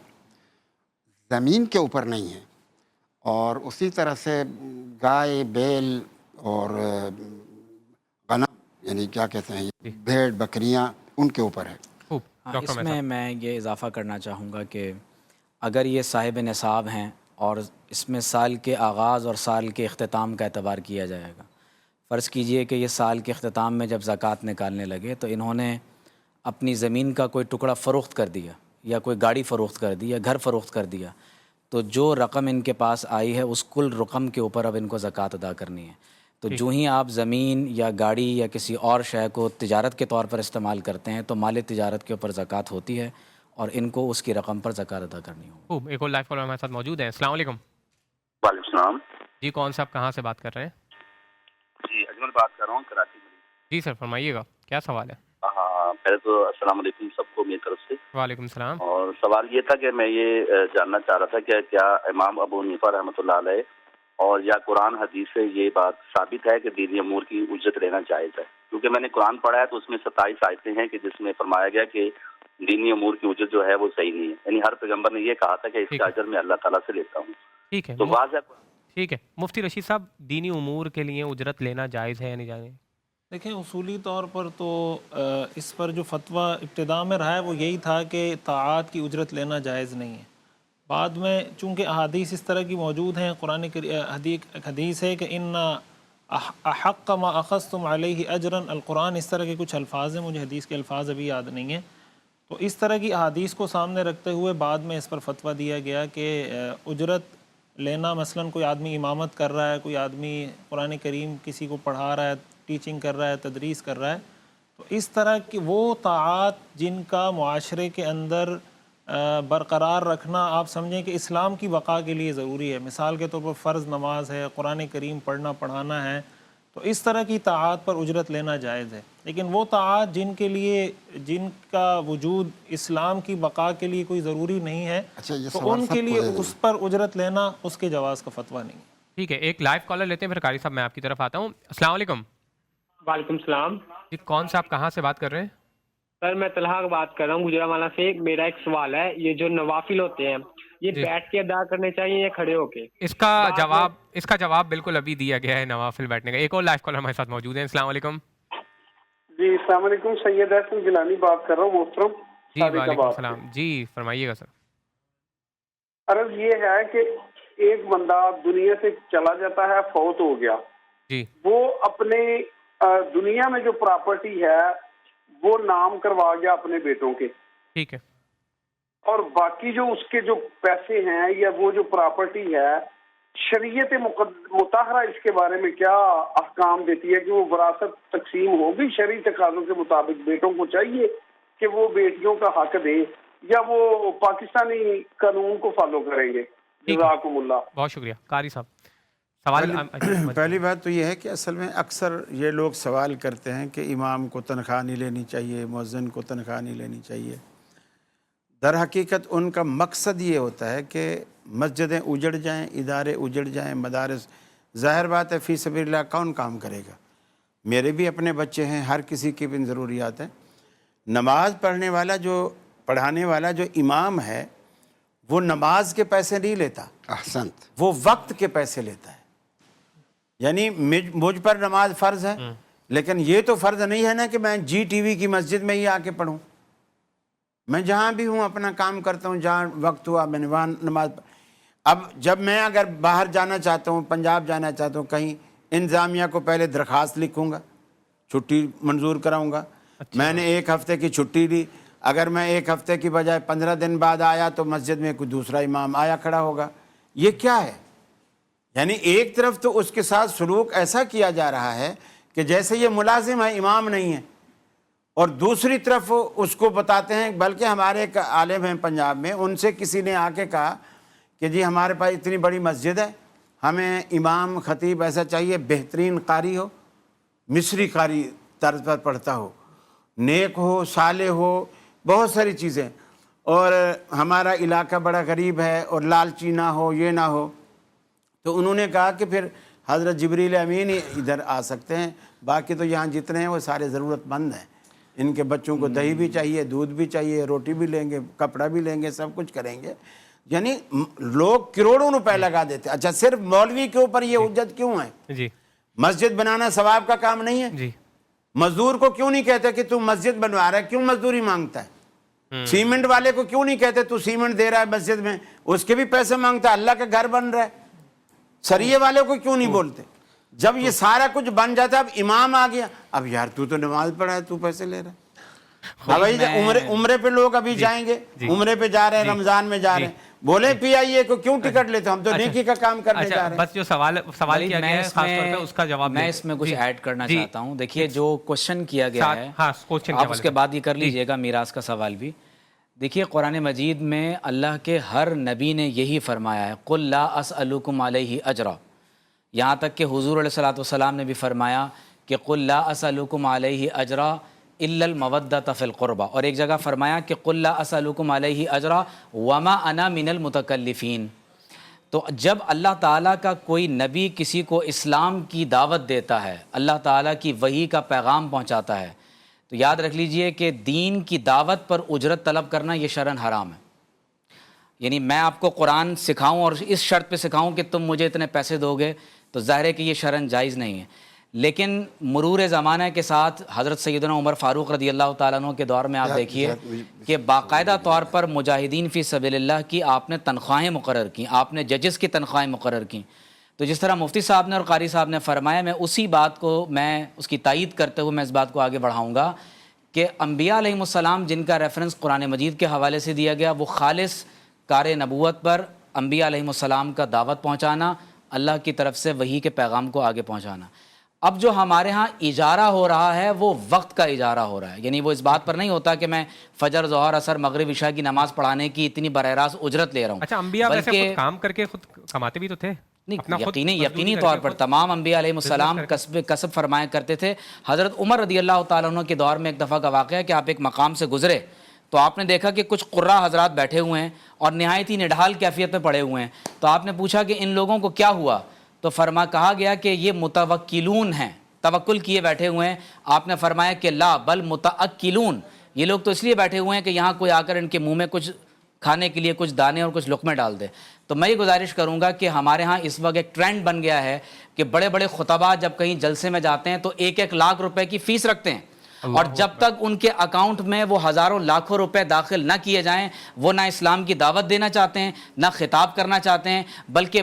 زمین کے اوپر نہیں ہے. اور اسی طرح سے گائے، بیل اور غنم یعنی کیا کہتے ہیں بھیڑ، بکریاں، ان کے اوپر ہے. اس میں یہ اضافہ کرنا چاہوں گا کہ اگر یہ صاحب نصاب ہیں اور اس میں سال کے آغاز اور سال کے اختتام کا اعتبار کیا جائے گا، فرض کیجئے کہ یہ سال کے اختتام میں جب زکوٰۃ نکالنے لگے تو انہوں نے اپنی زمین کا کوئی ٹکڑا فروخت کر دیا یا کوئی گاڑی فروخت کر دی یا گھر فروخت کر دیا، تو جو رقم ان کے پاس آئی ہے اس کل رقم کے اوپر اب ان کو زکوٰۃ ادا کرنی ہے۔ تو جو ہی آپ زمین یا گاڑی یا کسی اور شے کو تجارت کے طور پر استعمال کرتے ہیں تو مال تجارت کے اوپر زکوٰۃ ہوتی ہے اور ان کو اس کی رقم پر زکوٰۃ ادا کرنی ہوگی۔ ایک اور لائیو کالر ہمارے ساتھ موجود ہیں۔ السلام علیکم۔ وعلیکم السلام جی، کون صاحب کہاں سے بات کر رہے ہیں؟ جی، اجمل بات کر رہا ہوں کراچی میں۔ جی سر، فرمائیے گا، کیا سوال ہے؟ ہاں، پہلے تو السلام علیکم سب کو میری طرف سے۔ وعلیکم السلام۔ اور سوال یہ تھا کہ میں یہ جاننا چاہ رہا تھا کہ کیا امام ابو حنیفہ رحمۃ اللہ علیہ اور یا قرآن حدیث سے یہ بات ثابت ہے کہ دینی امور کی اجرت لینا جائز ہے؟ کیونکہ میں نے قرآن پڑھا ہے تو اس میں 27 آیتیں ہیں کہ جس میں فرمایا گیا کہ دینی امور کی اجرت جو ہے وہ صحیح نہیں ہے، یعنی ہر پیغمبر نے یہ کہا تھا کہ اس کا اجر میں اللہ تعالیٰ سے لیتا ہوں۔ ٹھیک ہے، تو واضح ٹھیک ہے مفتی رشید صاحب، دینی امور کے لیے اجرت لینا جائز ہے یا نہیں جائز؟ دیکھیں، اصولی طور پر تو اس پر جو فتویٰ ابتدا میں رہا ہے وہ یہی تھا کہ طاعات کی اجرت لینا جائز نہیں ہے۔ بعد میں چونکہ احادیث اس طرح کی موجود ہیں، قرآن حدیث ہے کہ ان احق ما اخذتم علیہ اجرا، القرآن اس طرح کے کچھ الفاظ ہیں، مجھے حدیث کے الفاظ ابھی یاد نہیں ہیں۔ تو اس طرح کی احادیث کو سامنے رکھتے ہوئے بعد میں اس پر فتویٰ دیا گیا کہ اجرت لینا، مثلا کوئی آدمی امامت کر رہا ہے، کوئی آدمی قرآن کریم کسی کو پڑھا رہا ہے، ٹیچنگ کر رہا ہے، تدریس کر رہا ہے، تو اس طرح کی وہ طاعات جن کا معاشرے کے اندر برقرار رکھنا آپ سمجھیں کہ اسلام کی بقا کے لیے ضروری ہے، مثال کے طور پر فرض نماز ہے، قرآن کریم پڑھنا پڑھانا ہے، تو اس طرح کی طاعات پر اجرت لینا جائز ہے۔ لیکن وہ طاعات جن کا وجود اسلام کی بقا کے لیے کوئی ضروری نہیں ہے، تو ان کے لیے اس پر اجرت لینا اس کے جواز کا فتویٰ نہیں ہے۔ ٹھیک ہے، ایک لائیو کالر لیتے ہیں، پھر قاری صاحب میں آپ کی طرف آتا ہوں۔ السلام علیکم۔ وعلیکم السلام۔ جی، کون صاحب کہاں سے بات کر رہے ہیں؟ سر میں طلحہ بات کر رہا ہوں گجرانوالہ سے۔ میرا ایک سوال ہے، یہ جو نوافل ہوتے ہیں یہ بیٹھ کے ادا کرنے چاہیے یا کھڑے ہو کے؟ اس کا جواب بالکل ابھی دیا گیا ہے، نوافل بیٹھنے کا۔ ایک اور لائیو کالر ہمارے ساتھ موجود ہیں۔ السلام علیکم۔ جی السلام علیکم، سید احسن گیلانی بات کر رہا ہوں محترم۔ جی وعلیکم السلام، جی فرمائیے گا سر۔ عرض یہ ہے کہ ایک بندہ دنیا سے چلا جاتا ہے، فوت ہو گیا، جی وہ اپنے دنیا میں جو پراپرٹی ہے وہ نام کروا گیا اپنے بیٹوں کے، ٹھیک ہے، اور باقی جو اس کے جو پیسے ہیں یا وہ جو پراپرٹی ہے، شریعت مطہرہ اس کے بارے میں کیا احکام دیتی ہے کہ وہ وراثت تقسیم ہوگی شرعی تقاضوں کے مطابق؟ بیٹوں کو چاہیے کہ وہ بیٹیوں کا حق دیں یا وہ پاکستانی قانون کو فالو کریں گے؟ جزاکم اللہ۔ بہت شکریہ قاری صاحب۔ سوال پہلی بات تو یہ ہے کہ اصل میں اکثر یہ لوگ سوال کرتے ہیں کہ امام کو تنخواہ نہیں لینی چاہیے، مؤذن کو تنخواہ نہیں لینی چاہیے۔ در حقیقت ان کا مقصد یہ ہوتا ہے کہ مسجدیں اجڑ جائیں، ادارے اجڑ جائیں، مدارس۔ ظاہر بات ہے فی سبیل اللہ کون کام کرے گا؟ میرے بھی اپنے بچے ہیں، ہر کسی کی بھی ضروریات ہیں۔ نماز پڑھانے والا جو امام ہے وہ نماز کے پیسے نہیں لیتا، احسنت، وہ وقت کے پیسے لیتا ہے۔ یعنی مجھ پر نماز فرض ہے، لیکن یہ تو فرض نہیں ہے نا کہ میں جی ٹی وی کی مسجد میں ہی آ کے پڑھوں۔ میں جہاں بھی ہوں اپنا کام کرتا ہوں، جہاں وقت ہوا میں نے وہاں نماز۔ اب جب میں اگر باہر جانا چاہتا ہوں، پنجاب جانا چاہتا ہوں کہیں، انتظامیہ کو پہلے درخواست لکھوں گا، چھٹی منظور کراؤں گا۔ میں نے 1 ہفتے کی چھٹی لی، اگر میں 1 ہفتے کی بجائے 15 دن بعد آیا تو مسجد میں کوئی دوسرا امام آیا کھڑا ہوگا۔ یہ کیا ہے؟ یعنی ایک طرف تو اس کے ساتھ سلوک ایسا کیا جا رہا ہے کہ جیسے یہ ملازم ہے، امام نہیں ہے، اور دوسری طرف اس کو بتاتے ہیں۔ بلکہ ہمارے ایک عالم ہیں پنجاب میں، ان سے کسی نے آ کے کہا کہ جی ہمارے پاس اتنی بڑی مسجد ہے، ہمیں امام خطیب ایسا چاہیے بہترین قاری ہو، مصری قاری طرز پر پڑھتا ہو، نیک ہو، صالح ہو، بہت ساری چیزیں، اور ہمارا علاقہ بڑا غریب ہے اور لالچی نہ ہو، یہ نہ ہو۔ تو انہوں نے کہا کہ پھر حضرت جبریل امین ہی ادھر آ سکتے ہیں، باقی تو یہاں جتنے ہیں وہ سارے ضرورت مند ہیں، ان کے بچوں کو دہی بھی چاہیے، دودھ بھی چاہیے، روٹی بھی لیں گے، کپڑا بھی لیں گے، سب کچھ کریں گے۔ یعنی لوگ کروڑوں روپے لگا دیتے۔ اچھا صرف مولوی کے اوپر یہ حجت کیوں ہے؟ جی مسجد بنانا ثواب کا کام نہیں ہے؟ جی مزدور کو کیوں نہیں کہتے کہ تم مسجد بنوا رہا ہے، کیوں مزدوری مانگتا ہے؟ سیمنٹ والے کو کیوں نہیں کہتے تو سیمنٹ دے رہا ہے مسجد میں, اس کے بھی پیسے مانگتا ہے, اللہ کا گھر بن رہا ہے. سریے والے کو کیوں نہیں بولتے؟ جب یہ سارا کچھ بن جاتا ہے, اب امام آ گیا, اب یار تو نماز پڑھا ہے, تو پیسے لے رہا ہے. عمرے پہ لوگ ابھی جائیں گے, عمرے پہ جا رہے ہیں, رمضان میں جا رہے ہیں, بولے پی آئی اے کو کیوں ٹکٹ لیتے؟ ہم تو نیکی کا کام کرنے جا رہے ہیں. بس جو سوال کیا گیا ہے خاص طور پہ اس کا جواب میں اس میں کچھ ایڈ کرنا چاہتا ہوں. دیکھیے جو کوشچن کیا گیا ہے آپ اس کے بعد یہ کر لیجئے گا میراث کا سوال بھی. دیکھیے قرآن مجید میں اللہ کے ہر نبی نے یہی فرمایا ہے, قُلْ لَا أَسْأَلُكُمْ عَلَيْهِ أَجْرًا. یہاں تک کہ حضور علیہ الصلوۃ والسلام نے بھی فرمایا کہ قُلْ لَا أَسْأَلُكُمْ عَلَيْهِ أَجْرًا إِلَّا الْمَوَدَّةَ فِي الْقُرْبَى. اور ایک جگہ فرمایا کہ قُلْ لَا أَسْأَلُكُمْ عَلَيْهِ أَجْرًا وَمَا أَنَا مِنَ الْمُتَكَلِّفِينَ. تو جب اللہ تعالیٰ کا کوئی نبی کسی کو اسلام کی دعوت دیتا ہے, اللہ تعالیٰ کی وحی کا پیغام پہنچاتا ہے, تو یاد رکھ لیجئے کہ دین کی دعوت پر اجرت طلب کرنا یہ شرعاً حرام ہے. یعنی میں آپ کو قرآن سکھاؤں اور اس شرط پہ سکھاؤں کہ تم مجھے اتنے پیسے دو گے, تو ظاہر ہے کہ یہ شرعاً جائز نہیں ہے. لیکن مرور زمانہ کے ساتھ حضرت سیدنا عمر فاروق رضی اللہ تعالیٰ عنہ کے دور میں آپ دیکھیے کہ باقاعدہ طور پر مجاہدین فی سبیل اللہ کی آپ نے تنخواہیں مقرر کی, آپ نے ججز کی تنخواہیں مقرر کی. تو جس طرح مفتی صاحب نے اور قاری صاحب نے فرمایا, میں اسی بات کو میں اس کی تائید کرتے ہوئے میں اس بات کو آگے بڑھاؤں گا کہ انبیاء علیہ السلام جن کا ریفرنس قرآن مجید کے حوالے سے دیا گیا, وہ خالص کار نبوت پر انبیاء علیہ السلام کا دعوت پہنچانا, اللہ کی طرف سے وحی کے پیغام کو آگے پہنچانا. اب جو ہمارے ہاں اجارہ ہو رہا ہے وہ وقت کا اجارہ ہو رہا ہے. یعنی وہ اس بات پر نہیں ہوتا کہ میں فجر, ظہر, عصر, مغرب, عشاء کی نماز پڑھانے کی اتنی براہ راست اجرت لے رہا ہوں. اچھا انبیاء ویسے خود کام کر کے خود کماتے بھی تو تھے؟ یقینی طور پر تمام انبیاء علیہ السلام کسب فرمایا کرتے تھے. حضرت عمر رضی اللہ تعالیٰ عنہ کے دور میں ایک دفعہ کا واقعہ ہے کہ آپ ایک مقام سے گزرے تو آپ نے دیکھا کہ کچھ قراء حضرات بیٹھے ہوئے ہیں اور نہایت ہی نڈھال کیفیت میں پڑے ہوئے ہیں. تو آپ نے پوچھا کہ ان لوگوں کو کیا ہوا؟ تو کہا گیا کہ یہ متوکلون ہیں, توکل کیے بیٹھے ہوئے ہیں. آپ نے فرمایا کہ لا بل متأکلون, یہ لوگ تو اس لیے بیٹھے ہوئے ہیں کہ یہاں کوئی آ کر ان کے منہ میں کچھ کھانے کے لیے کچھ دانے اور کچھ لقمے ڈال دے. تو میں یہ گزارش کروں گا کہ ہمارے ہاں اس وقت ایک ٹرینڈ بن گیا ہے کہ بڑے بڑے خطبہ جب کہیں جلسے میں جاتے ہیں تو 1-1 لاکھ روپے کی فیس رکھتے ہیں, اور جب تک ان کے اکاؤنٹ میں وہ ہزاروں لاکھوں روپے داخل نہ کیے جائیں وہ نہ اسلام کی دعوت دینا چاہتے ہیں, نہ خطاب کرنا چاہتے ہیں. بلکہ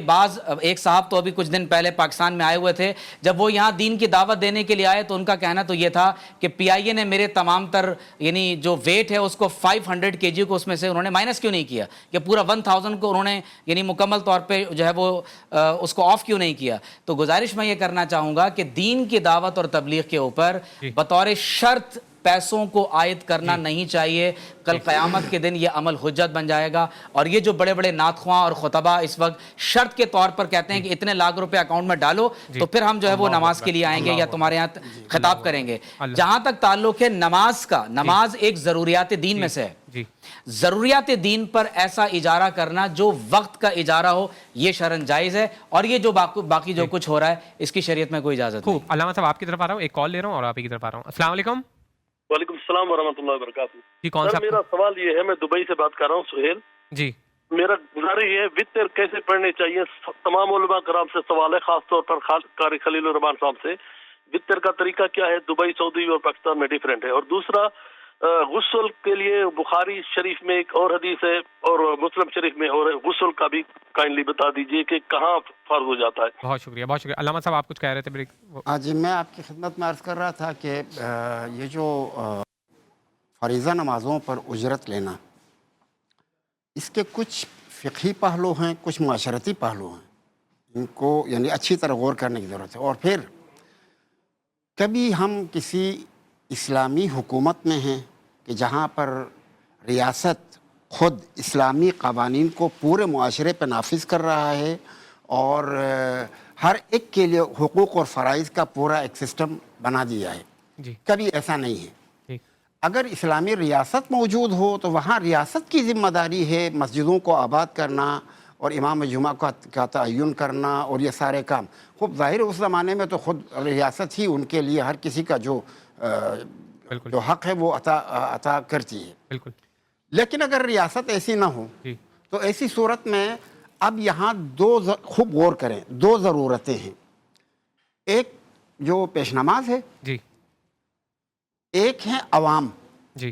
ایک صاحب تو ابھی کچھ دن پہلے پاکستان میں آئے ہوئے تھے, جب وہ یہاں دین کی دعوت دینے کے لیے آئے تو ان کا کہنا تو یہ تھا کہ پی آئی اے نے میرے تمام تر یعنی جو ویٹ ہے اس کو 500 kg کو اس میں سے انہوں نے مائنس کیوں نہیں کیا, کہ پورا 1000 کو انہوں نے یعنی مکمل طور پہ جو ہے وہ اس کو آف کیوں نہیں کیا. تو گزارش میں یہ کرنا چاہوں گا کہ دین کی دعوت اور تبلیغ کے اوپر بطور شرط پیسوں کو عائد کرنا نہیں چاہیے. کل قیامت کے دن یہ عمل حجت بن جائے گا. اور یہ جو بڑے بڑے نعت خواں اور خطبہ اس وقت شرط کے طور پر کہتے ہیں کہ اتنے لاکھ روپے اکاؤنٹ میں ڈالو تو پھر ہم جو ہے وہ نماز کے لیے آئیں گے یا تمہارے یہاں خطاب کریں گے. جہاں تک تعلق ہے نماز کا, نماز ایک ضروریات دین میں سے ہے. ضروریات دین پر ایسا اجارہ کرنا جو وقت کا اجارہ ہو یہ شرعاً جائز ہے, اور یہ جو باقی جو کچھ ہو رہا ہے اس کی شریعت میں کوئی اجازت نہیں. علامہ صاحب آپ کی طرف آ رہا ہوں, ایک کال لے رہا ہوں اور آپ کی طرف آ رہا ہوں. السلام علیکم. وعلیکم السلام ورحمۃ اللہ وبرکاتہ. جی کون صاحب؟ میرا سوال یہ ہے, میں دبئی سے بات کر رہا ہوں, سہیل. جی میرا گزارش یہ ہے وطر کیسے پڑھنے چاہیے. تمام علماء کرام سے سوال ہے, خاص طور پر قاری خلیل الرحمان صاحب سے. وطر کا طریقہ کیا ہے؟ دبئی, سعودی اور پاکستان میں ڈیفرنٹ ہے. اور دوسرا غسل کے لیے بخاری شریف میں ایک اور حدیث ہے اور مسلم شریف میں اور غسل کا بھی کائنڈلی بتا دیجئے کہ کہاں فرض ہو جاتا ہے. بہت شکریہ, بہت شکریہ. علامہ صاحب آپ کچھ کہہ رہے تھے. جی میں آپ کی خدمت میں عرض کر رہا تھا کہ یہ جو فریضہ نمازوں پر اجرت لینا, اس کے کچھ فقہی پہلو ہیں, کچھ معاشرتی پہلو ہیں, ان کو یعنی اچھی طرح غور کرنے کی ضرورت ہے. اور پھر کبھی ہم کسی اسلامی حکومت میں ہیں کہ جہاں پر ریاست خود اسلامی قوانین کو پورے معاشرے پہ نافذ کر رہا ہے اور ہر ایک کے لیے حقوق اور فرائض کا پورا ایک سسٹم بنا دیا ہے. کبھی ایسا نہیں ہے. اگر اسلامی ریاست موجود ہو تو وہاں ریاست کی ذمہ داری ہے مسجدوں کو آباد کرنا اور امام جمعہ کا تعین کرنا اور یہ سارے کام. خوب ظاہر اس زمانے میں تو خود ریاست ہی ان کے لیے ہر کسی کا جو حق ہے وہ عطا کرتی ہے. بالکل. لیکن اگر ریاست ایسی نہ ہو تو ایسی صورت میں اب یہاں خوب غور کریں, 2 ضرورتیں ہیں. ایک جو پیش نماز ہے, جی, ایک ہیں عوام. جی,